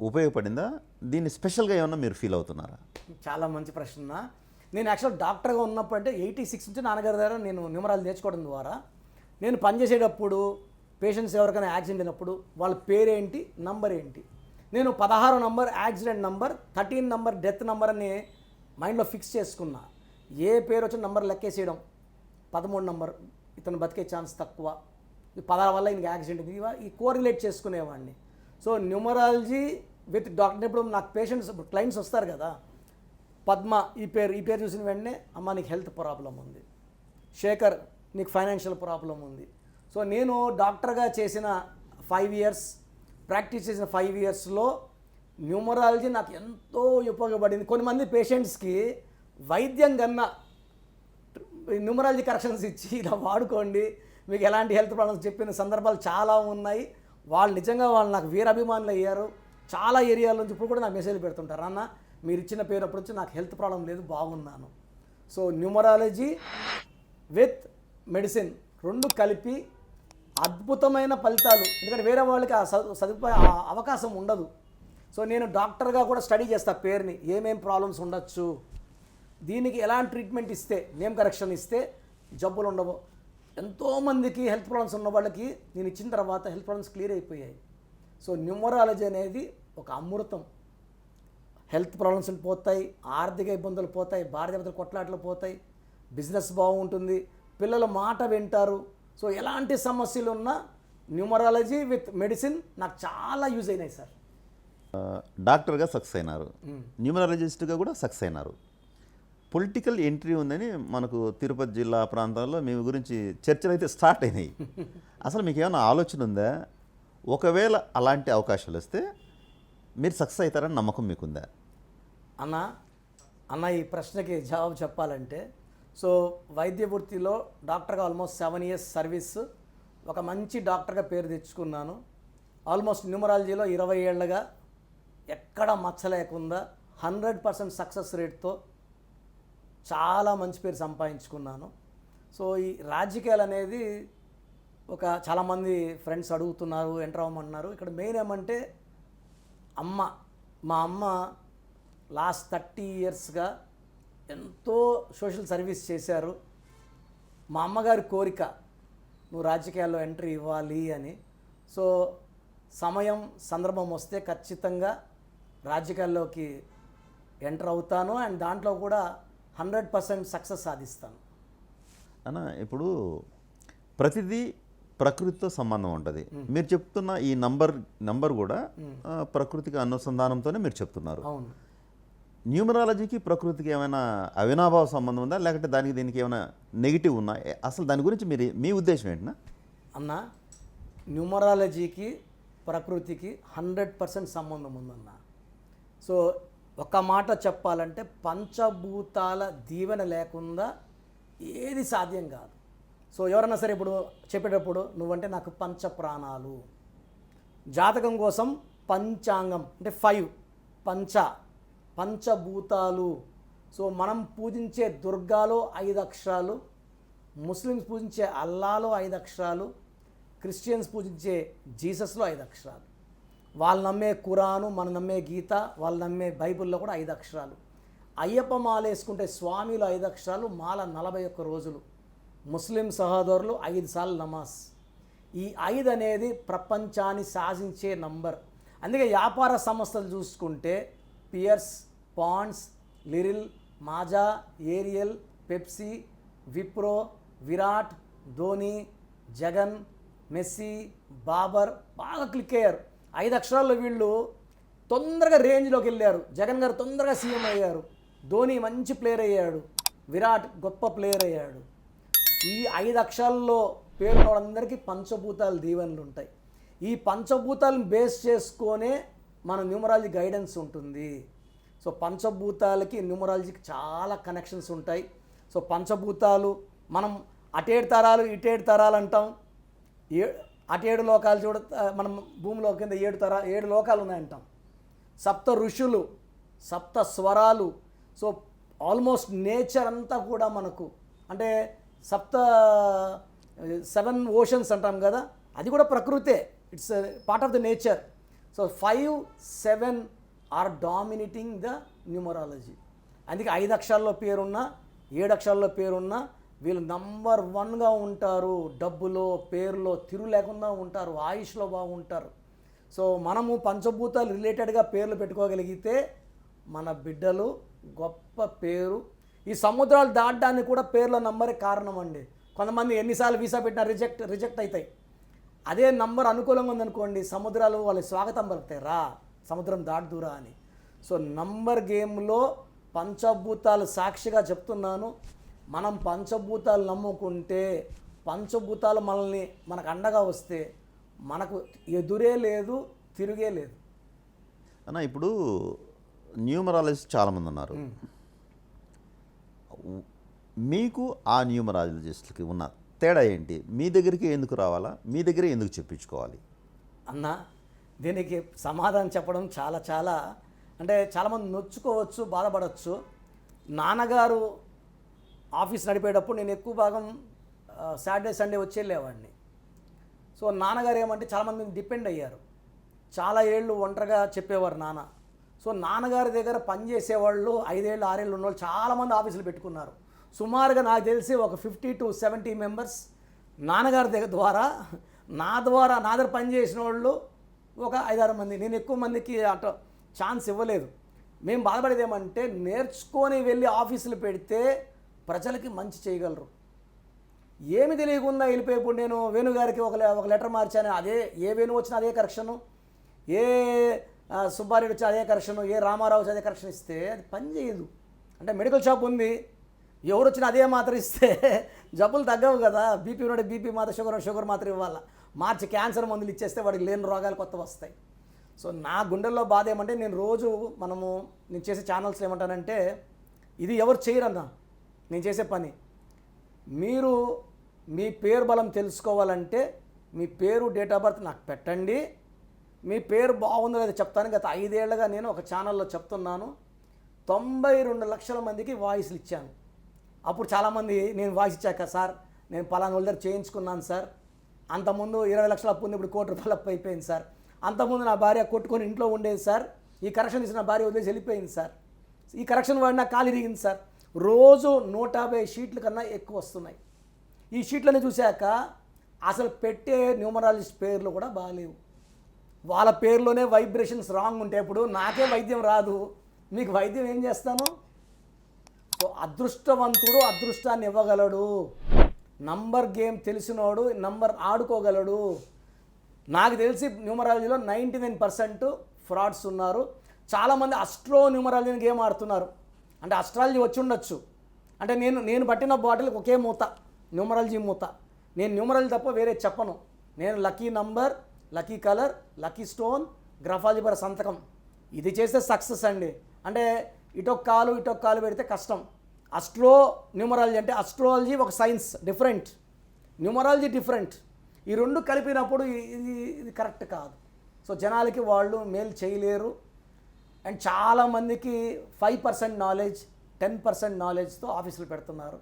ఉపయోగపడిందా? దీన్ని స్పెషల్గా ఏమన్నా మీరు ఫీల్ అవుతున్నారా? చాలా మంచి ప్రశ్న. నేను యాక్చువల్ డాక్టర్గా ఉన్నప్పుడు అంటే 86 నుంచి నాన్నగారి దగ్గర నేను న్యూమరాలజీ నేర్చుకోవడం ద్వారా నేను పనిచేసేటప్పుడు పేషెంట్స్ ఎవరికైనా యాక్సిడెంట్ అయినప్పుడు వాళ్ళ పేరేంటి, నంబర్ ఏంటి, నేను 16 number accident number, 13 number death number అని మైండ్లో ఫిక్స్ చేసుకున్నా. ఏ పేరు వచ్చిన నంబర్ లెక్కేసేయడం, 13 నంబర్ ఇతను బతికే ఛాన్స్ తక్కువ, 16 వల్ల ఈయనకి యాక్సిడెంట్ ఇది, ఈ కోరిలేట్ చేసుకునేవాడిని. So numerology with doctor. ఇప్పుడు నాకు పేషెంట్స్ క్లయింట్స్ వస్తారు కదా, పద్మ ఈ పేరు చూసిన వెంటనే అమ్మ నీకు హెల్త్ ప్రాబ్లం ఉంది, శేఖర్ నీకు ఫైనాన్షియల్ ప్రాబ్లం ఉంది. సో నేను డాక్టర్గా చేసిన 5 ఇయర్స్, ప్రాక్టీస్ చేసిన 5 ఇయర్స్లో న్యూమరాలజీ నాకు ఎంతో ఉపయోగపడింది. కొంతమంది పేషెంట్స్కి వైద్యం కన్నా న్యూమరాలజీ కరెక్షన్స్ ఇచ్చి ఇలా వాడుకోండి మీకు ఎలాంటి హెల్త్ ప్రాబ్లమ్స్ చెప్పిన సందర్భాలు చాలా ఉన్నాయి. వాళ్ళు నిజంగా నాకు వీరాభిమానులు అయ్యారు. చాలా ఏరియాల నుంచి ఇప్పుడు కూడా నాకు మెసేజ్ పెడుతుంటారు, అన్న మీరు ఇచ్చిన పేరు అప్పుడు నుంచి నాకు హెల్త్ ప్రాబ్లం లేదు, బాగున్నాను. సో న్యూమరాలజీ విత్ మెడిసిన్ రెండు కలిపి అద్భుతమైన ఫలితాలు. ఎందుకంటే వేరే వాళ్ళకి ఆ అవకాశం ఉండదు. సో నేను డాక్టర్గా కూడా స్టడీ చేస్తా పేరుని, ఏమేం ప్రాబ్లమ్స్ ఉండొచ్చు, దీనికి ఎలాంటి ట్రీట్మెంట్ ఇస్తే, నేమ్ కరెక్షన్ ఇస్తే జబ్బులు ఉండవు. ఎంతోమందికి హెల్త్ ప్రాబ్లమ్స్ ఉన్న వాళ్ళకి నేను ఇచ్చిన తర్వాత హెల్త్ ప్రాబ్లమ్స్ క్లియర్ అయిపోయాయి. సో న్యూమరాలజీ అనేది ఒక అమృతం. హెల్త్ ప్రాబ్లమ్స్ పోతాయి, ఆర్థిక ఇబ్బందులు పోతాయి, భార్యాభర్తల కొట్లాటలు పోతాయి, బిజినెస్ బాగుంటుంది, పిల్లల మాట వింటారు. సో ఎలాంటి సమస్యలు ఉన్నా న్యూమరాలజీ విత్ మెడిసిన్ నాకు చాలా యూజ్ అయినాయి సార్. డాక్టర్గా సక్సెస్ అయినారు, న్యూమరాలజిస్ట్గా కూడా సక్సెస్ అయినారు. పొలిటికల్ ఎంట్రీ ఉందని మనకు తిరుపతి జిల్లా ప్రాంతాల్లో మీ గురించి చర్చలు అయితే స్టార్ట్ అయినాయి. అసలు మీకు ఏమైనా ఆలోచన ఉందా? ఒకవేళ అలాంటి అవకాశాలు వస్తే మీరు సక్సెస్ అవుతారని నమ్మకం మీకుందా? అన్న ఈ ప్రశ్నకి జవాబు చెప్పాలంటే, సో వైద్య వృత్తిలో డాక్టర్గా ఆల్మోస్ట్ 7 ఇయర్స్ సర్వీస్, ఒక మంచి డాక్టర్గా పేరు తెచ్చుకున్నాను. ఆల్మోస్ట్ న్యూమరాలజీలో 20 ఏళ్ళగా ఎక్కడ మచ్చ లేకుండా 100% సక్సెస్ రేట్తో చాలా మంచి పేరు సంపాదించుకున్నాను. సో ఈ రాజకీయాలు అనేది చాలామంది ఫ్రెండ్స్ అడుగుతున్నారు, ఎంటర్ అవ్వమన్నారు. ఇక్కడ మెయిన్ ఏమంటే మా అమ్మ లాస్ట్ 30 ఇయర్స్గా ఎంతో సోషల్ సర్వీస్ చేశారు. మా అమ్మగారి కోరిక నువ్వు రాజకీయాల్లో ఎంట్రీ ఇవ్వాలి అని. సో సమయం సందర్భం వస్తే ఖచ్చితంగా రాజకీయాల్లోకి ఎంటర్ అవుతాను అండ్ దాంట్లో కూడా 100% సక్సెస్ సాధిస్తాను. అన్న ఇప్పుడు ప్రతిదీ ప్రకృతితో సంబంధం ఉంటుంది. మీరు చెప్తున్న ఈ నంబర్ కూడా ప్రకృతికి అనుసంధానంతోనే మీరు చెప్తున్నారు. అవును. న్యూమరాలజీకి ప్రకృతికి ఏమైనా అవినాభావ సంబంధం ఉందా, లేకపోతే దీనికి ఏమైనా నెగిటివ్ ఉన్నా? అసలు దాని గురించి మీ ఉద్దేశం ఏంటన్నా? అన్న, న్యూమరాలజీకి ప్రకృతికి 100% సంబంధం ఉందన్న. సో ఒక మాట చెప్పాలంటే పంచభూతాల దీవెన లేకుండా ఏది సాధ్యం కాదు. సో ఎవరన్నా సరే ఇప్పుడు చెప్పేటప్పుడు నువ్వంటే నాకు పంచ ప్రాణాలు, జాతకం కోసం పంచాంగం అంటే 5 పంచభూతాలు. సో మనం పూజించే దుర్గాలో 5 అక్షరాలు, ముస్లిమ్స్ పూజించే అల్లాలో 5 అక్షరాలు, క్రిస్టియన్స్ పూజించే జీసస్లో 5 అక్షరాలు, వాళ్ళు నమ్మే ఖురాను, మనం నమ్మే గీత, వాళ్ళు నమ్మే బైబిల్లో కూడా 5 అక్షరాలు. అయ్యప్ప మాల వేసుకుంటే స్వామిలో 5 అక్షరాలు, మాల 41 రోజులు. ముస్లిం సహోదరులు 5 సార్లు నమాజ్. ఈ 5 అనేది ప్రపంచాన్ని శాసించే నంబర్. అందుకే వ్యాపార సంస్థలు చూసుకుంటే Pears, Pond's, Liril, Maaza, Ariel, Pepsi, Wipro, Virat, Dhoni, Jagan, Messi, Babar బాగా క్లిక్ అయ్యారు. 5 అక్షరాల్లో వీళ్ళు తొందరగా రేంజ్లోకి వెళ్ళారు. జగన్ గారు తొందరగా సీఎం అయ్యారు, ధోని మంచి ప్లేయర్ అయ్యాడు, విరాట్ గొప్ప ప్లేయర్ అయ్యాడు. ఈ 5 అక్షరాల్లో పేరున్న వాళ్ళందరికీ పంచభూతాల దీవెనలు ఉంటాయి. ఈ పంచభూతాలను బేస్ చేసుకొనే మన న్యూమరాలజీ గైడెన్స్ ఉంటుంది. సో పంచభూతాలకి న్యూమరాలజీకి చాలా కనెక్షన్స్ ఉంటాయి. సో పంచభూతాలు మనం అటేడు తరాలు ఇటేడు తరాలు అంటాం. అటేడు లోకాలు మనం భూమిలో కింద 7 లోకాలు ఉన్నాయంటాం. సప్త ఋషులు, సప్త స్వరాలు. సో ఆల్మోస్ట్ నేచర్ అంతా కూడా మనకు అంటే 7 ఓషన్స్ అంటాం కదా, అది కూడా ప్రకృతే. It's part of the nature. So 5, 7 are dominating the numerology. అందుకే 5 అక్షరాల్లో పేరున్నా 7 అక్షరాల్లో పేరున్నా వీళ్ళు నంబర్ 1గా ఉంటారు. డబ్బులో, పేరులో తిరు లేకుండా ఉంటారు, ఆయుష్లో బాగుంటారు. సో మనము పంచభూతాలు రిలేటెడ్గా పేర్లు పెట్టుకోగలిగితే మన బిడ్డలు గొప్ప పేరు. ఈ సముద్రాలు దాటడానికి కూడా పేర్ల నంబరే కారణం అండి. కొంతమంది ఎన్నిసార్లు వీసా పెట్టినా రిజెక్ట్ అవుతాయి. అదే నంబర్ అనుకూలంగా ఉందనుకోండి, సముద్రాలు వాళ్ళ స్వాగతం పలుకుతాయి, రా సముద్రం దాటుదురా అని. సో నంబర్ గేమ్లో పంచభూతాలు సాక్షిగా చెప్తున్నాను, మనం పంచభూతాలు నమ్ముకుంటే, పంచభూతాలు మనకు అండగా వస్తే మనకు ఎదురే లేదు, తిరిగే లేదు. అన్న ఇప్పుడు న్యూమరాలజిస్ట్ చాలామంది ఉన్నారు. మీకు ఆ న్యూమరాలజిస్ట్కి ఉన్న తేడా ఏంటి? మీ దగ్గరికి ఎందుకు రావాలా? మీ దగ్గరే ఎందుకు చెప్పించుకోవాలి? అన్న, దీనికి సమాధానం చెప్పడం చాలా అంటే చాలామంది నొచ్చుకోవచ్చు, బాధపడవచ్చు. నాన్నగారు ఆఫీస్ నడిపేటప్పుడు నేను ఎక్కువ భాగం సాటర్డే సండే వచ్చి వెళ్ళేవాడిని. సో నాన్నగారు ఏమంటే చాలామంది డిపెండ్ అయ్యారు. చాలా ఏళ్ళు ఒంటరిగా చెప్పేవారు నాన్న. సో నాన్నగారి దగ్గర పనిచేసేవాళ్ళు 5 ఏళ్ళు 6 ఏళ్ళు ఉన్నవాళ్ళు చాలామంది ఆఫీసులు పెట్టుకున్నారు. సుమారుగా నాకు తెలిసి ఒక 50 to 70 మెంబర్స్ నాన్నగారి దగ్గర నా దగ్గర పనిచేసిన వాళ్ళు ఒక 5-6 మంది. నేను ఎక్కువ మందికి అట ఛాన్స్ ఇవ్వలేదు. మేము బాధపడేది ఏమంటే, నేర్చుకొని వెళ్ళి ఆఫీసులు పెడితే ప్రజలకి మంచి చేయగలరు. ఏమి తెలియకుండా వెళ్ళిపోయేప్పుడు నేను వేణుగారికి ఒక లెటర్ మార్చాను, అదే ఏ వేణు వచ్చినా అదే కరెక్షను, ఏ సుబ్బారెడ్డి వచ్చి అదే కరెక్షను, ఏ రామారావు వచ్చి అదే కరెక్షన్ ఇస్తే అది పని చేయదు. అంటే మెడికల్ షాప్ ఉంది, ఎవరు వచ్చినా అదే మాత్రం ఇస్తే జబ్బులు తగ్గవు కదా. బీపీ ఉన్నాడు బీపీ మాత్రం, షుగర్ మాత్రం ఇవ్వాలా. మార్చి క్యాన్సర్ మందులు ఇచ్చేస్తే వాడికి లేని రోగాలు కొత్త వస్తాయి. సో నా గుండెల్లో బాధ ఏమంటే, నేను చేసే ఛానల్స్లో ఏమంటానంటే, ఇది ఎవరు చేయరన్నా నేను చేసే పని. మీరు మీ పేరు బలం తెలుసుకోవాలంటే మీ పేరు, డేట్ ఆఫ్ బర్త్ నాకు పెట్టండి. మీ పేరు బాగుందో లేదో చెప్తాను. గత 5 ఏళ్ళుగా నేను ఒక ఛానల్లో చెప్తున్నాను. 92 లక్షల మందికి వాయిస్లు ఇచ్చాను. అప్పుడు చాలామంది నేను వాయిస్ ఇచ్చాక, సార్ నేను పలానా వాళ్ళ దగ్గర చేయించుకున్నాను సార్, అంతకుముందు 20 లక్షల అప్పు ఉంది, ఇప్పుడు ₹1 కోటి అప్పు అయిపోయింది సార్, అంతకుముందు నా భార్య కొట్టుకొని ఇంట్లో ఉండేది సార్, ఈ కరెక్షన్ తీసిన నా భార్య వదిలేసి వెళ్ళిపోయింది సార్, ఈ కరెక్షన్ వాడినా కాలు ఇరిగింది సార్. రోజు 150 షీట్ల కన్నా ఎక్కువ వస్తున్నాయి. ఈ షీట్లని చూశాక అసలు పెట్టే న్యూమరాలజిస్ట్ పేర్లు కూడా బాగాలేవు. వాళ్ళ పేర్లోనే వైబ్రేషన్స్ రాంగ్ ఉంటే ఇప్పుడు నాకే వైద్యం రాదు, మీకు వైద్యం ఏం చేస్తాను? సో అదృష్టవంతుడు అదృష్టాన్ని ఇవ్వగలడు. నంబర్ గేమ్ తెలిసినోడు నంబర్ ఆడుకోగలడు. నాకు తెలిసి న్యూమరాలజీలో 99% ఫ్రాడ్స్ ఉన్నారు. చాలామంది అస్ట్రో న్యూమరాలజీని గేమ్ ఆడుతున్నారు. అంటే అస్ట్రాలజీ వచ్చి ఉండొచ్చు, అంటే నేను పట్టిన బాటిల్కి ఒకే మూత, న్యూమరాలజీ మూత. నేను న్యూమరాలజీ తప్ప వేరే చెప్పను. నేను lucky number, lucky colour, lucky stone, graphology పర సంతకం, ఇది చేస్తే సక్సెస్ అండి. అంటే ఇటొక కాలు పెడితే కష్టం. అస్ట్రో న్యూమరాలజీ అంటే అస్ట్రాలజీ ఒక సైన్స్ డిఫరెంట్, న్యూమరాలజీ డిఫరెంట్. ఈ రెండు కలిపినప్పుడు ఇది కరెక్ట్ కాదు. సో జనాలకి వాళ్ళు మేలు చేయలేరు. అండ్ చాలామందికి 5% నాలెడ్జ్, 10% నాలెడ్జ్తో ఆఫీసులు పెడుతున్నారు.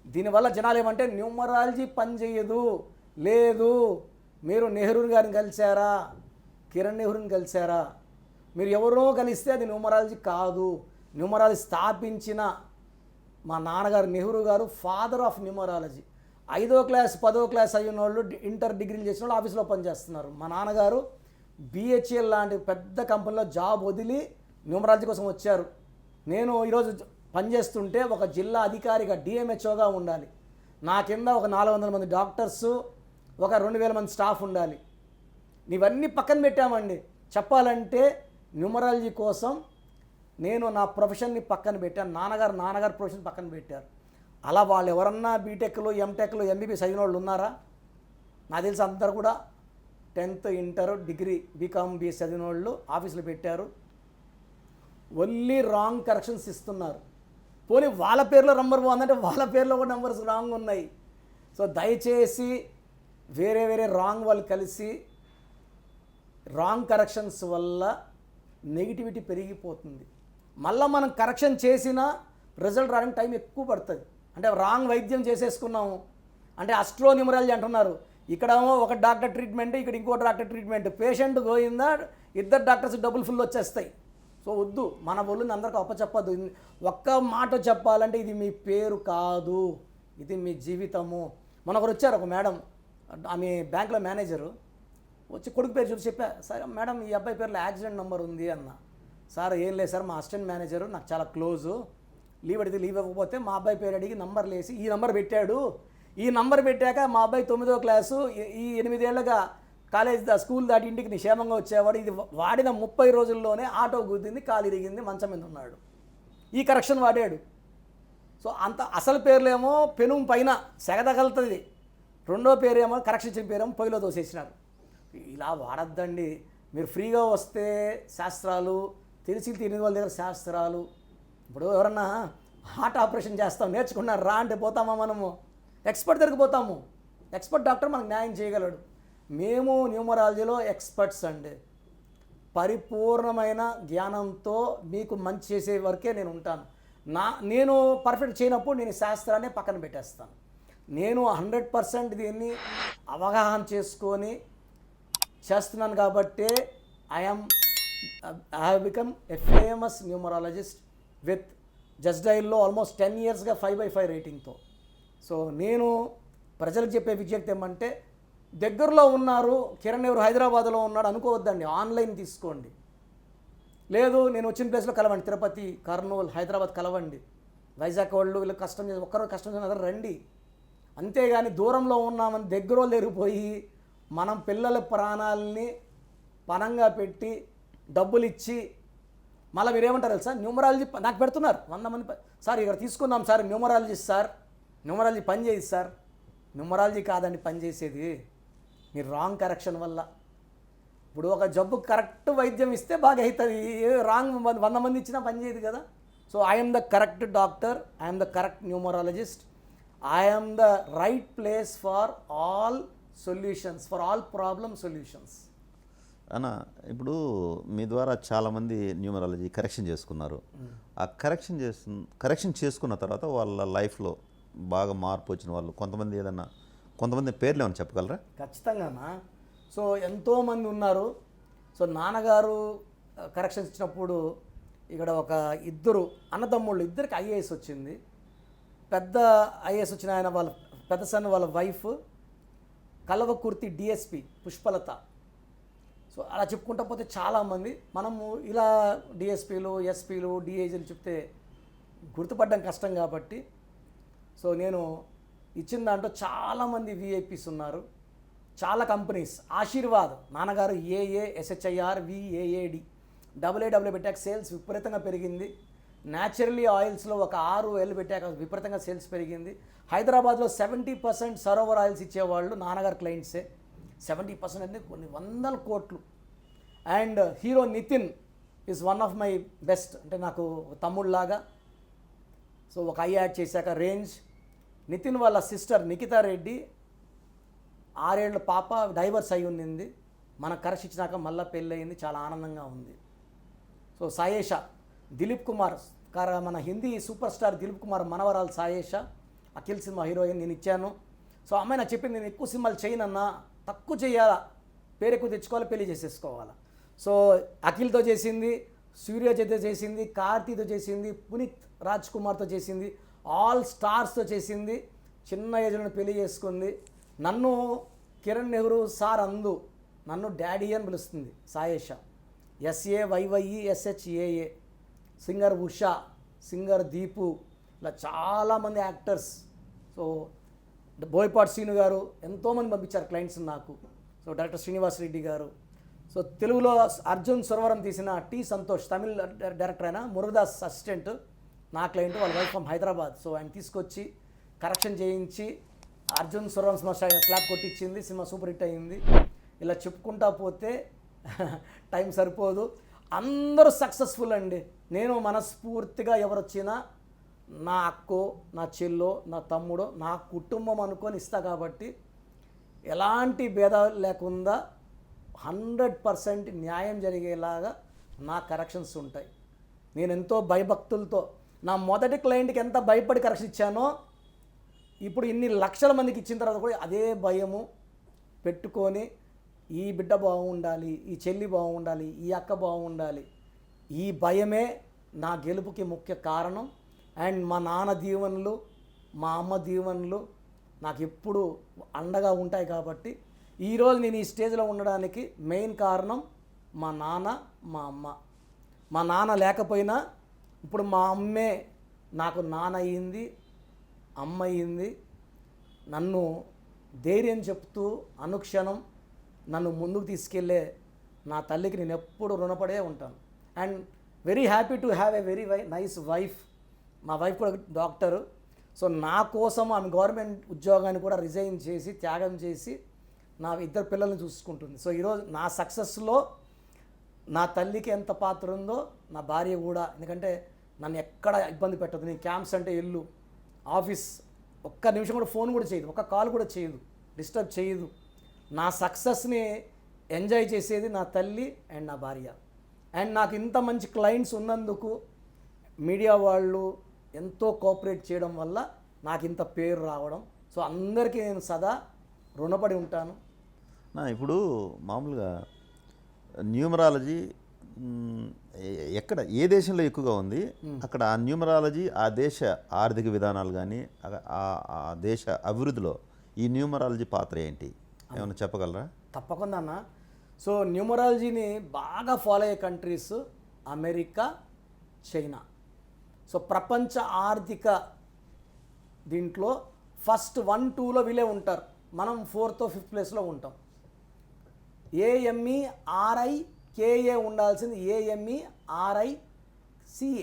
దీనివల్ల జనాలు ఏమంటే న్యూమరాలజీ పనిచేయదు. లేదు, మీరు నెహ్రూ గారిని కలిశారా, కిరణ్ నెహ్రూని కలిశారా, మీరు ఎవరో కలిస్తే అది న్యూమరాలజీ కాదు. న్యూమరాలజీ స్థాపించిన మా నాన్నగారు నెహ్రూ గారు ఫాదర్ ఆఫ్ న్యూమరాలజీ. 5వ క్లాస్ 10వ క్లాస్ అయిన వాళ్ళు ఇంటర్ డిగ్రీలు చేసిన వాళ్ళు ఆఫీస్లో పనిచేస్తున్నారు. మా నాన్నగారు BHEL లాంటి పెద్ద కంపెనీలో జాబ్ వదిలి న్యూమరాలజీ కోసం వచ్చారు. నేను ఈరోజు పనిచేస్తుంటే ఒక జిల్లా అధికారిగా DMHOగా ఉండాలి. నా కింద ఒక 400 మంది డాక్టర్సు, ఒక 2000 మంది స్టాఫ్ ఉండాలి. ఇవన్నీ పక్కన పెట్టామండి. చెప్పాలంటే న్యూమరాలజీ కోసం నేను నా ప్రొఫెషన్ని పక్కన పెట్టాను. నాన్నగారు ప్రొఫెషన్ పక్కన పెట్టారు. అలా వాళ్ళు ఎవరన్నా బీటెక్లు, ఎంటెక్లు, MBBS అయిన వాళ్ళు ఉన్నారా? నాకు తెలిసి అందరు కూడా 10th, inter, degree, BCom, BS చదివిన వాళ్ళు ఆఫీసులు పెట్టారు. ఓన్లీ రాంగ్ కరెక్షన్స్ ఇస్తున్నారు. పోనీ వాళ్ళ పేర్లో నంబర్ బాగుందంటే వాళ్ళ పేర్లో కూడా నెంబర్స్ రాంగ్ ఉన్నాయి. సో దయచేసి వేరే రాంగ్ వాళ్ళు కలిసి రాంగ్ కరెక్షన్స్ వల్ల నెగిటివిటీ పెరిగిపోతుంది. మళ్ళీ మనం కరెక్షన్ చేసినా రిజల్ట్ రావడానికి టైం ఎక్కువ పడుతుంది. అంటే రాంగ్ వైద్యం చేసేసుకున్నాము. అంటే అస్ట్రో న్యూమరాలజీ అంటున్నారు. ఇక్కడేమో ఒక డాక్టర్ ట్రీట్మెంట్, ఇక్కడ ఇంకో డాక్టర్ ట్రీట్మెంట్, పేషెంట్ పోయిందా ఇద్దరు డాక్టర్స్ డబ్బులు ఫుల్ వచ్చేస్తాయి. సో వద్దు, మన ఒళ్ళుని అందరికీ అప్పచెప్పద్దు. ఒక్క మాట చెప్పాలంటే ఇది మీ పేరు కాదు, ఇది మీ జీవితము. మనొకరు వచ్చారు, ఒక మేడం, ఆమె బ్యాంక్లో మేనేజరు వచ్చి కొడుకు పేరు చూసి చెప్పా, సార్ మేడం ఈ అబ్బాయి పేరులో యాక్సిడెంట్ నెంబర్ ఉంది అన్న. సార్ ఏం లేదు సార్, మా అసిస్టెంట్ మేనేజరు నాకు చాలా క్లోజు, లీవ్ అడిగితే లీవ్ ఇవ్వకపోతే మా అబ్బాయి పేరు అడిగి నంబర్ లేసి ఈ నంబర్ పెట్టాడు. ఈ నంబర్ పెట్టాక మా అబ్బాయి 9వ క్లాసు, ఈ 8 ఏళ్ళుగా కాలేజ్ స్కూల్ దాటి ఇంటికి నిక్షేమంగా వచ్చేవాడు. ఇది వాడిన 30 రోజుల్లోనే ఆటో గుద్దింది, కాలు ఇరిగింది, మంచం మీద ఉన్నాడు. ఈ కరెక్షన్ వాడాడు. సో అంత అసలు పేర్లేమో పెనుం పైన సెగ తగలుతుంది, రెండో పేరేమో కరెక్షన్ ఇచ్చిన పేరేమో పొయ్యిలో దోసేసినారు. ఇలా వాడద్దండి. మీరు ఫ్రీగా వస్తే శాస్త్రాలు, తెలిసి తెలియని వాళ్ళ దగ్గర శాస్త్రాలు. ఇప్పుడు ఎవరన్నా హార్ట్ ఆపరేషన్ చేస్తాం, నేర్చుకున్నారు రా అంటే పోతామా మనము? ఎక్స్పర్ట్ దగ్గరికి పోతాము. ఎక్స్పర్ట్ డాక్టర్ మనకు న్యాయం చేయగలడు. మేము న్యూమరాలజీలో ఎక్స్పర్ట్స్ అండి. పరిపూర్ణమైన జ్ఞానంతో మీకు మంచి చేసే వరకే నేను ఉంటాను. నేను పర్ఫెక్ట్ చేయనప్పుడు నేను శాస్త్రాన్ని పక్కన పెట్టేస్తాను. నేను 100% దీన్ని అవగాహన చేసుకొని చేస్తున్నాను కాబట్టి I have become a famous numerologist with just డైల్లో ఆల్మోస్ట్ 10 ఇయర్స్గా 5/5 రేటింగ్తో. సో నేను ప్రజలకు చెప్పే విజ్ఞప్తి ఏమంటే, దగ్గరలో ఉన్నారు, కిరణ్ నెహ్రూ హైదరాబాద్లో ఉన్నాడు అనుకోవద్దండి, ఆన్లైన్ తీసుకోండి. లేదు నేను వచ్చిన ప్లేస్లో కలవండి, తిరుపతి, కర్నూలు, హైదరాబాద్ కలవండి. వైజాగ్ వాళ్ళు వీళ్ళు కష్టం చేసి ఒక్కరో కష్టం చేసిన రండి. అంతేగాని దూరంలో ఉన్నామని దగ్గర లేకపోయి మనం పిల్లల ప్రాణాలని పణంగా పెట్టి డబ్బులు ఇచ్చి మళ్ళీ మీరేమంటారు తెలుసా, న్యూమరాలజీ నాకు పెడుతున్నారు 100 మంది. సార్ ఇక్కడ తీసుకున్నాం సార్, న్యూమరాలజిస్ట్ సార్, న్యూమరాలజీ పని చేయదు సార్. న్యూమరాలజీ కాదండి పని చేసేది, మీరు రాంగ్ కరెక్షన్ వల్ల. ఇప్పుడు ఒక జబ్బు కరెక్ట్ వైద్యం ఇస్తే బాగా అవుతుంది, రాంగ్ 100 మంది ఇచ్చినా పని చేయదు కదా. So I'm the correct doctor, I'm the correct numerologist, I'm the right place for all solutions, for all problem solutions. అన్న ఇప్పుడు మీ ద్వారా చాలామంది న్యూమరాలజీ కరెక్షన్ చేసుకున్నారు. ఆ కరెక్షన్ చేసుకున్న తర్వాత వాళ్ళ లైఫ్లో బాగా మార్పు వచ్చిన వాళ్ళు కొంతమంది పేర్లు ఏమైనా చెప్పగలరా? ఖచ్చితంగా. సో ఎంతోమంది ఉన్నారు. సో నాన్నగారు కరెక్షన్స్ ఇచ్చినప్పుడు ఇక్కడ ఒక ఇద్దరు అన్నదమ్ముళ్ళు, ఇద్దరికి IAS వచ్చింది. పెద్ద IAS వచ్చిన ఆయన వాళ్ళ పెద్ద సన్ వాళ్ళ wife Kalwakurthy DSP Pushpalatha. So అలా చెప్పుకుంటా పోతే చాలామంది మనము ఇలా డిఎస్పీలు ఎస్పీలు డిఐజీలు చెప్తే గుర్తుపడడం కష్టం కాబట్టి సో నేను ఇచ్చిన దాంట్లో చాలామంది విఐపీస్ ఉన్నారు, చాలా కంపెనీస్. ఆశీర్వాద్ నాన్నగారు AASHIR VAAD AA పెట్టాక సేల్స్ విపరీతంగా పెరిగింది. న్యాచురల్లీ ఆయిల్స్లో ఒక 6 ఏళ్ళు పెట్టాక విపరీతంగా సేల్స్ పెరిగింది. హైదరాబాద్లో 70% సరోవర్ ఆయిల్స్ ఇచ్చేవాళ్ళు నాన్నగారు క్లయింట్సే. 70% అంటే కొన్ని వందల కోట్లు. And hero Nitin is one of my best, అంటే నాకు తమ్ముళ్ళలాగా. సో ఒక ఐ యాడ్ చేశాక రేంజ్. నితిన్ వాళ్ళ సిస్టర్ నిఖితా రెడ్డి 6 ఏళ్ళ పాప డైవర్స్ అయి ఉన్నింది, మనకు కరెక్ట్ ఇచ్చినాక మళ్ళీ పెళ్ళి అయింది, చాలా ఆనందంగా ఉంది. సో సాయేష దిలీప్ కుమార్ మన హిందీ సూపర్ స్టార్ దిలీప్ కుమార్ మనవరాలు సాయేష, అఖిల్ సినిమా హీరోయిన్, నేను ఇచ్చాను. సో అమ్మాయి నాకు చెప్పింది, నేను ఎక్కువ సినిమాలు చేయనన్నా, తక్కువ చేయాలా, పేరు ఎక్కువ తెచ్చుకోవాలి, పెళ్లి చేసేసుకోవాలా. సో అఖిల్తో చేసింది, సూర్యజతో చేసింది, కార్తీతో చేసింది, పునీత్ రాజ్ కుమార్తో చేసింది, ఆల్ స్టార్స్తో చేసింది. చిన్న ఏజ్లో పెళ్లి చేసుకుంది. నన్ను కిరణ్ నెహ్రూ సార్ అందు, నన్ను డాడీ అని పిలుస్తుంది Sayyeshaa. SAYYESHAA. Singer Usha, singer Deepu, ఇలా చాలామంది యాక్టర్స్. సో బోయపాటి శ్రీను గారు ఎంతోమంది పంపించారు క్లయింట్స్ నాకు. సో డైరెక్టర్ శ్రీనివాస్ రెడ్డి గారు. సో తెలుగులో అర్జున్ సురవరం తీసిన టి సంతోష్, తమిళ్ డైరెక్టర్ అయినా మురుగదాస్ అసిస్టెంట్, నా క్లయింట్, వాళ్ళ వైఫ్ ఫ్రమ్ హైదరాబాద్. సో ఆయన తీసుకొచ్చి కరెక్షన్ చేయించి అర్జున్ సురవరం సినిమా క్లాప్ కొట్టించింది, సినిమా సూపర్ హిట్ అయింది. ఇలా చెప్పుకుంటా పోతే టైం సరిపోదు. అందరూ సక్సెస్ఫుల్ అండి. నేను మనస్ఫూర్తిగా ఎవరు వచ్చినా నా అక్కో, నా చెల్లో, నా తమ్ముడో, నా కుటుంబం అనుకొని ఇస్తా కాబట్టి ఎలాంటి భేదాలు లేకుండా 100% న్యాయం జరిగేలాగా నా కరెక్షన్స్ ఉంటాయి. నేను ఎంతో భయభక్తులతో నా మొదటి క్లయింట్కి ఎంత భయపడి కరెక్షన్ ఇచ్చానో, ఇప్పుడు ఇన్ని లక్షల మందికి ఇచ్చిన తర్వాత కూడా అదే భయము పెట్టుకొని, ఈ బిడ్డ బాగుండాలి, ఈ చెల్లి బాగుండాలి, ఈ అక్క బాగుండాలి, ఈ భయమే నా గెలుపుకి ముఖ్య కారణం. అండ్ మా నాన్న దీవెనలు, మా అమ్మ దీవెనలు నాకు ఎప్పుడు అండగా ఉంటాయి. కాబట్టి ఈరోజు నేను ఈ స్టేజ్లో ఉండడానికి మెయిన్ కారణం మా నాన్న, మా అమ్మ. మా నాన్న లేకపోయినా ఇప్పుడు మా అమ్మే నాకు నాన్న అయ్యింది, అమ్మ అయ్యింది. నన్ను ధైర్యం చెప్తూ అనుక్షణం నన్ను ముందుకు తీసుకెళ్ళే నా తల్లికి నేను ఎప్పుడు రుణపడే ఉంటాను. And very happy to have a very nice wife. మా వైఫ్ కూడా డాక్టరు. సో నా కోసం ఆమె గవర్నమెంట్ ఉద్యోగాన్ని కూడా రిజైన్ చేసి, త్యాగం చేసి నా 2 పిల్లల్ని చూసుకుంటుంది. సో ఈరోజు నా సక్సెస్లో నా తల్లికి ఎంత పాత్ర ఉందో నా భార్య కూడా. ఎందుకంటే నన్ను ఎక్కడ ఇబ్బంది పెట్టదు. నేను క్యాంప్స్ అంటే వెళ్ళు, ఆఫీస్ ఒక్క నిమిషం కూడా ఫోన్ కూడా చేయదు, ఒక్క కాల్ కూడా చేయదు, డిస్టర్బ్ చేయదు. నా సక్సెస్ని ఎంజాయ్ చేసేది నా తల్లి అండ్ నా భార్య. అండ్ నాకు ఇంత మంచి క్లయింట్స్ ఉన్నందుకు మీడియా వాళ్ళు ఎంతో కోఆపరేట్ చేయడం వల్ల నాకు ఇంత పేరు రావడం. సో అందరికీ నేను సదా రుణపడి ఉంటాను. ఇప్పుడు మామూలుగా న్యూమరాలజీ ఎక్కడ ఏ దేశంలో ఎక్కువగా ఉంది, అక్కడ ఆ న్యూమరాలజీ ఆ దేశ ఆర్థిక విధానాలు కానీ ఆ దేశ అభివృద్ధిలో ఈ న్యూమరాలజీ పాత్ర ఏంటి, ఏమైనా చెప్పగలరా? తప్పకుండా అన్న. సో న్యూమరాలజీని బాగా ఫాలో అయ్యే కంట్రీస్ అమెరికా, చైనా. సో ప్రపంచ ఆర్థిక దీంట్లో ఫస్ట్ 1, 2లో వీళ్ళే ఉంటారు. మనం 4th, 5th ప్లేస్లో ఉంటాం. AMERIKA ఉండాల్సింది AMERICA.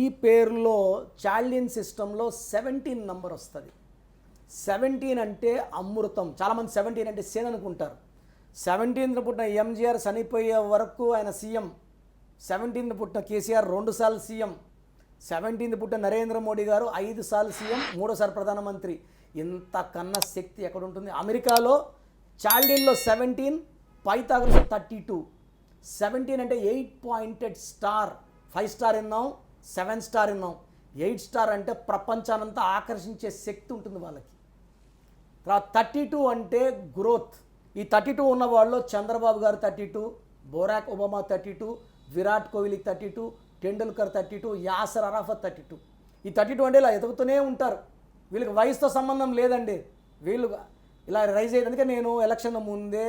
ఈ పేరులో చాల్డియన్ సిస్టంలో 17 నంబర్ వస్తుంది. 17 అంటే అమృతం. చాలామంది 17 అంటే సేన్ అనుకుంటారు. 17th పుట్టిన ఎంజీఆర్ చనిపోయే వరకు ఆయన సీఎం. 17th పుట్టిన కేసీఆర్ 2 సార్లు సీఎం. 17th పుట్టిన నరేంద్ర మోడీ గారు 5 సార్లు సీఎం, 3సారి ప్రధానమంత్రి. ఇంతకన్నా శక్తి ఎక్కడ ఉంటుంది? అమెరికాలో చాల్డియన్లో 17, పైథాగరస్ 32. 17 అంటే 8 పాయింటెడ్ స్టార్. 5 స్టార్ విన్నాం, 7 స్టార్ విన్నాం. 8 స్టార్ అంటే ప్రపంచానంతా ఆకర్షించే శక్తి ఉంటుంది వాళ్ళకి. తర్వాత 32 అంటే గ్రోత్. ఈ 32 ఉన్న వాళ్ళు చంద్రబాబు గారు 32, బొరాక్ ఒబామా 32, విరాట్ కోహ్లీ 32, టెండూల్కర్ 32, యాసర్ అరాఫత్ 32. ఈ 32 అంటే ఇలా ఎదుగుతూనే ఉంటారు. వీళ్ళకి వయసుతో సంబంధం లేదండి. వీళ్ళు ఇలా రైజ్ అయ్యేది. అందుకే నేను ఎలక్షన్ ముందే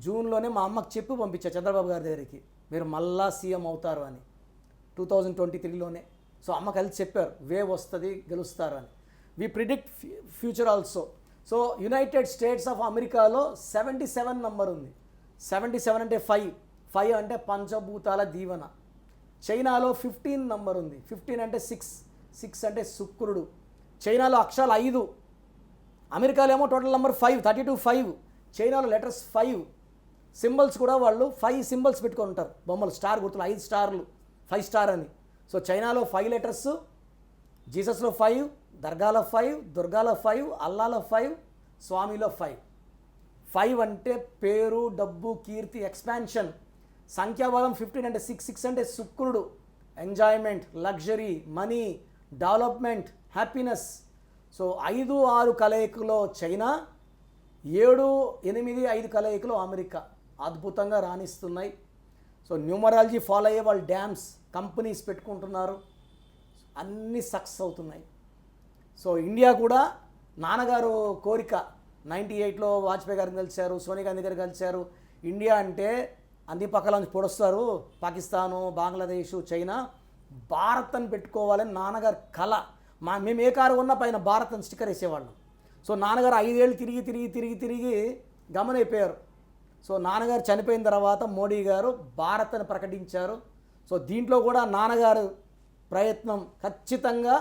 జూన్లోనే మా అమ్మకి చెప్పి పంపించా చంద్రబాబు గారి దగ్గరికి, మీరు మళ్ళా సీఎం అవుతారు అని 2023లోనే. సో అమ్మ కలిసి చెప్పారు వేవ్ వస్తుంది, గెలుస్తారు అని. We predict future also. So United States of అమెరికాలో 77 నంబర్ ఉంది. 77 అంటే 5 అంటే పంచభూతాల దీవెన. చైనాలో 15 నంబర్ ఉంది. 15 అంటే 6 అంటే శుక్రుడు. చైనాలో అక్షరాలు 5, అమెరికాలో ఏమో టోటల్ నెంబర్ 5, 32 చైనాలో లెటర్స్ 5. సింబల్స్ కూడా వాళ్ళు 5 సింబల్స్ పెట్టుకొని ఉంటారు, బొమ్మలు స్టార్ గుర్తులు, 5 స్టార్లు, 5 స్టార్ అని. సో చైనాలో 5 లెటర్స్, జీసస్లో 5, దర్గాలో 5, దుర్గాలో 5, అల్లాలో 5, స్వామిలో 5. 5 అంటే పేరు, డబ్బు, కీర్తి, ఎక్స్పాన్షన్. సంఖ్యాబలం 15 అంటే 6 అంటే శుక్రుడు, enjoyment, luxury, money, development, happiness. So 5, 6 కలయికలో చైనా, 7, 8, 5 కలయికలో అమెరికా అద్భుతంగా రాణిస్తున్నాయి. సో న్యూమరాలజీ ఫాలో అయ్యే వాళ్ళు డ్యామ్స్, కంపెనీస్ పెట్టుకుంటున్నారు, అన్నీ సక్సెస్ అవుతున్నాయి. సో ఇండియా కూడా నాన్నగారు కోరిక 98లో వాజ్పేయి గారిని కలిశారు, సోనియా గాంధీ గారు కలిశారు. ఇండియా అంటే అన్ని పక్కల నుంచి పొడుస్తారు, పాకిస్తాను, బంగ్లాదేశ్, చైనా, భారత్ అని పెట్టుకోవాలని నాన్నగారు కళ. మేము ఏ కారు ఉన్నా పైన భారత్ అని స్టిక్కర్ వేసేవాళ్ళం. సో నాన్నగారు 5 ఏళ్ళు తిరిగి గమనైపోయారు. సో నాన్నగారు చనిపోయిన తర్వాత మోడీ గారు భారత్ అని ప్రకటించారు. సో దీంట్లో కూడా నాన్నగారు ప్రయత్నం ఖచ్చితంగా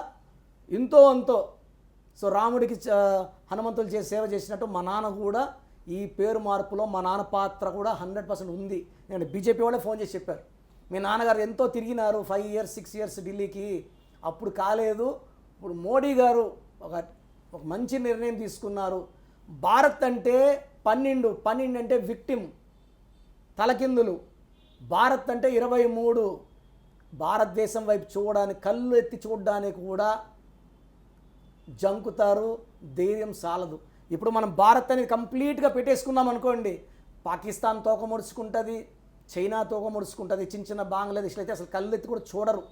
ఎంతో అంతో. సో రాముడికి హనుమంతులు సేవ చేసినట్టు మా నాన్న కూడా ఈ పేరు మార్పులో మా నాన్న పాత్ర కూడా 100% ఉంది. నేను బీజేపీ వాళ్ళే ఫోన్ చేసి చెప్పారు, మీ నాన్నగారు ఎంతో తిరిగినారు 5 ఇయర్స్ 6 ఇయర్స్ ఢిల్లీకి, అప్పుడు కాలేదు, ఇప్పుడు మోడీ గారు ఒక మంచి నిర్ణయం తీసుకున్నారు. భారత్ అంటే 12 అంటే విక్టిమ్, తలకిందులు. భారత్ అంటే 23. భారతదేశం వైపు చూడడానికి, కళ్ళు ఎత్తి చూడడానికి కూడా జంకుతారు, ధైర్యం సాలదు. ఇప్పుడు మనం భారత్ అనేది కంప్లీట్గా పెట్టేసుకున్నాం అనుకోండి, పాకిస్తాన్ తోక ముడుచుకుంటుంది, చైనా తోక ముడుచుకుంటుంది, చిన్న బంగ్లాదేశ్లో అయితే అసలు కళ్ళు ఎత్తి కూడా చూడరు.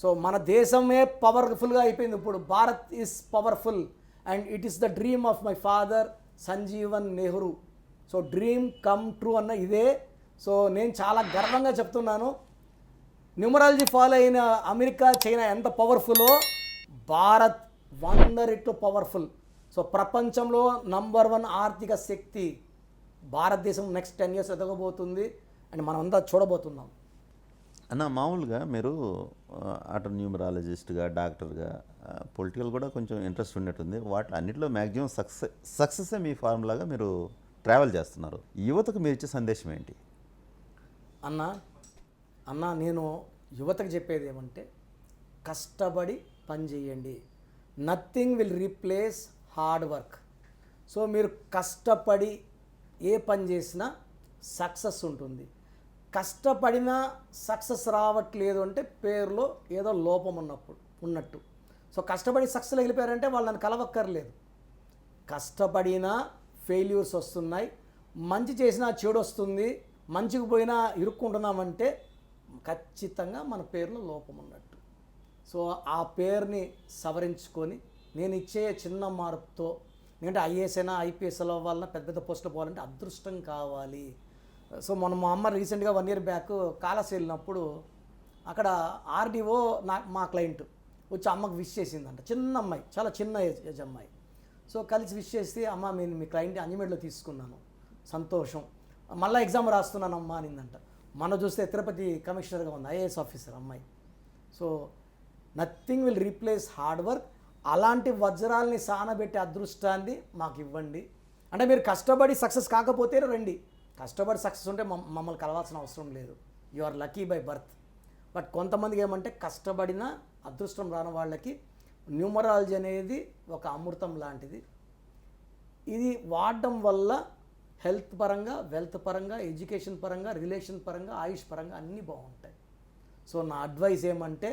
సో మన దేశమే పవర్ఫుల్గా అయిపోయింది ఇప్పుడు. Bharat is powerful and it is the dream of my father Sanjeevan Nehru. So dream come true అన్న ఇదే. సో నేను చాలా గర్వంగా చెప్తున్నాను, న్యూమరాలజీ ఫాలో అయిన అమెరికా, చైనా ఎంత పవర్ఫుల్లో, భారత్ 100 రెట్లు పవర్ఫుల్. సో ప్రపంచంలో నంబర్ 1 ఆర్థిక శక్తి భారతదేశం నెక్స్ట్ 10 years ఎదగబోతుంది అని మనం అంతా చూడబోతున్నాం. అన్న మామూలుగా మీరు అటు న్యూమరాలజిస్ట్గా, డాక్టర్గా, పొలిటికల్ కూడా కొంచెం ఇంట్రెస్ట్ ఉన్నట్టుంది. వాటి అన్నింటిలో మ్యాక్సిమం సక్సెస్సే మీ ఫార్ములాగా మీరు ట్రావెల్ చేస్తున్నారు. యువతకు మీరు ఇచ్చే సందేశం ఏంటి? అన్న నేను యువతకు చెప్పేది ఏమంటే, కష్టపడి పని చేయండి. Nothing will replace hard work. So మీరు కష్టపడి ఏ పని చేసినా సక్సెస్ ఉంటుంది. కష్టపడినా సక్సెస్ రావట్లేదు అంటే పేరులో ఏదో లోపం ఉన్నట్టు. సో కష్టపడి సక్సెస్ వెళ్ళిపోయారంటే వాళ్ళని కలవక్కర్లేదు. కష్టపడినా ఫెయిల్యూర్స్ వస్తున్నాయి, మంచి చేసినా చెడు వస్తుంది, మంచికి పోయినా ఇరుక్కుంటున్నామంటే ఖచ్చితంగా మన పేరులో లోపం ఉన్నట్టు. సో ఆ పేరుని సవరించుకొని నేను ఇచ్చే చిన్న మార్పుతో, ఎందుకంటే ఐఏఎస్ అయినా ఐపీఎస్ అవ్వాలన్నా పెద్ద పెద్ద పోస్టులు పోవాలంటే అదృష్టం కావాలి. సో మన మా అమ్మ రీసెంట్గా 1 year బ్యాక్ కాలస్ వెళ్ళినప్పుడు అక్కడ ఆర్డీఓ మా క్లయింట్ వచ్చి అమ్మకు విష్ చేసిందంట. చిన్న అమ్మాయి, చాలా చిన్న ఏజ్ అమ్మాయి. సో కలిసి విష్ చేస్తే, అమ్మ నేను మీ క్లయింట్ అంజమేడ్లో తీసుకున్నాను, సంతోషం, మళ్ళీ ఎగ్జామ్ రాస్తున్నాను అమ్మ అనిందంట. మన చూస్తే తిరుపతి కమిషనర్గా ఉంది, ఐఏఎస్ ఆఫీసర్ అమ్మాయి. So nothing will replace hard work. అలాంటి వజ్రాల్ని సానబెట్టే అదృష్టాన్ని మాకు ఇవ్వండి. అంటే మీరు కష్టపడి సక్సెస్ కాకపోతే రండి, కష్టపడి సక్సెస్ ఉంటే మమ్మల్ని కలవాల్సిన అవసరం లేదు. You are lucky by birth. But కొంతమందికి ఏమంటే కష్టపడిన అదృష్టం రాని వాళ్ళకి న్యూమరాలజీ అనేది ఒక అమృతం లాంటిది. ఇది వాడడం వల్ల హెల్త్ పరంగా, వెల్త్ పరంగా, ఎడ్యుకేషన్ పరంగా, రిలేషన్ పరంగా, ఆయుష్ పరంగా అన్నీ బాగుంటాయి. సో నా అడ్వైస్ ఏమంటే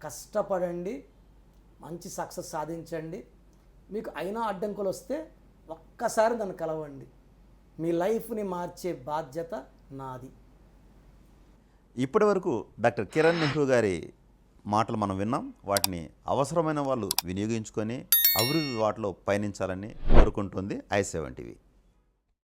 కష్టపడండి, మంచి సక్సెస్ సాధించండి. మీకు అయినా అడ్డంకులు వస్తే ఒక్కసారి నన్ను కలవండి, మీ లైఫ్ని మార్చే బాధ్యత నాది. ఇప్పటి వరకు డాక్టర్ కిరణ్ నెహ్రూ గారి మాటలు మనం విన్నాం. వాటిని అవసరమైన వాళ్ళు వినియోగించుకొని అభివృద్ధి వాటిలో పయనించాలని కోరుకుంటుంది i7 TV.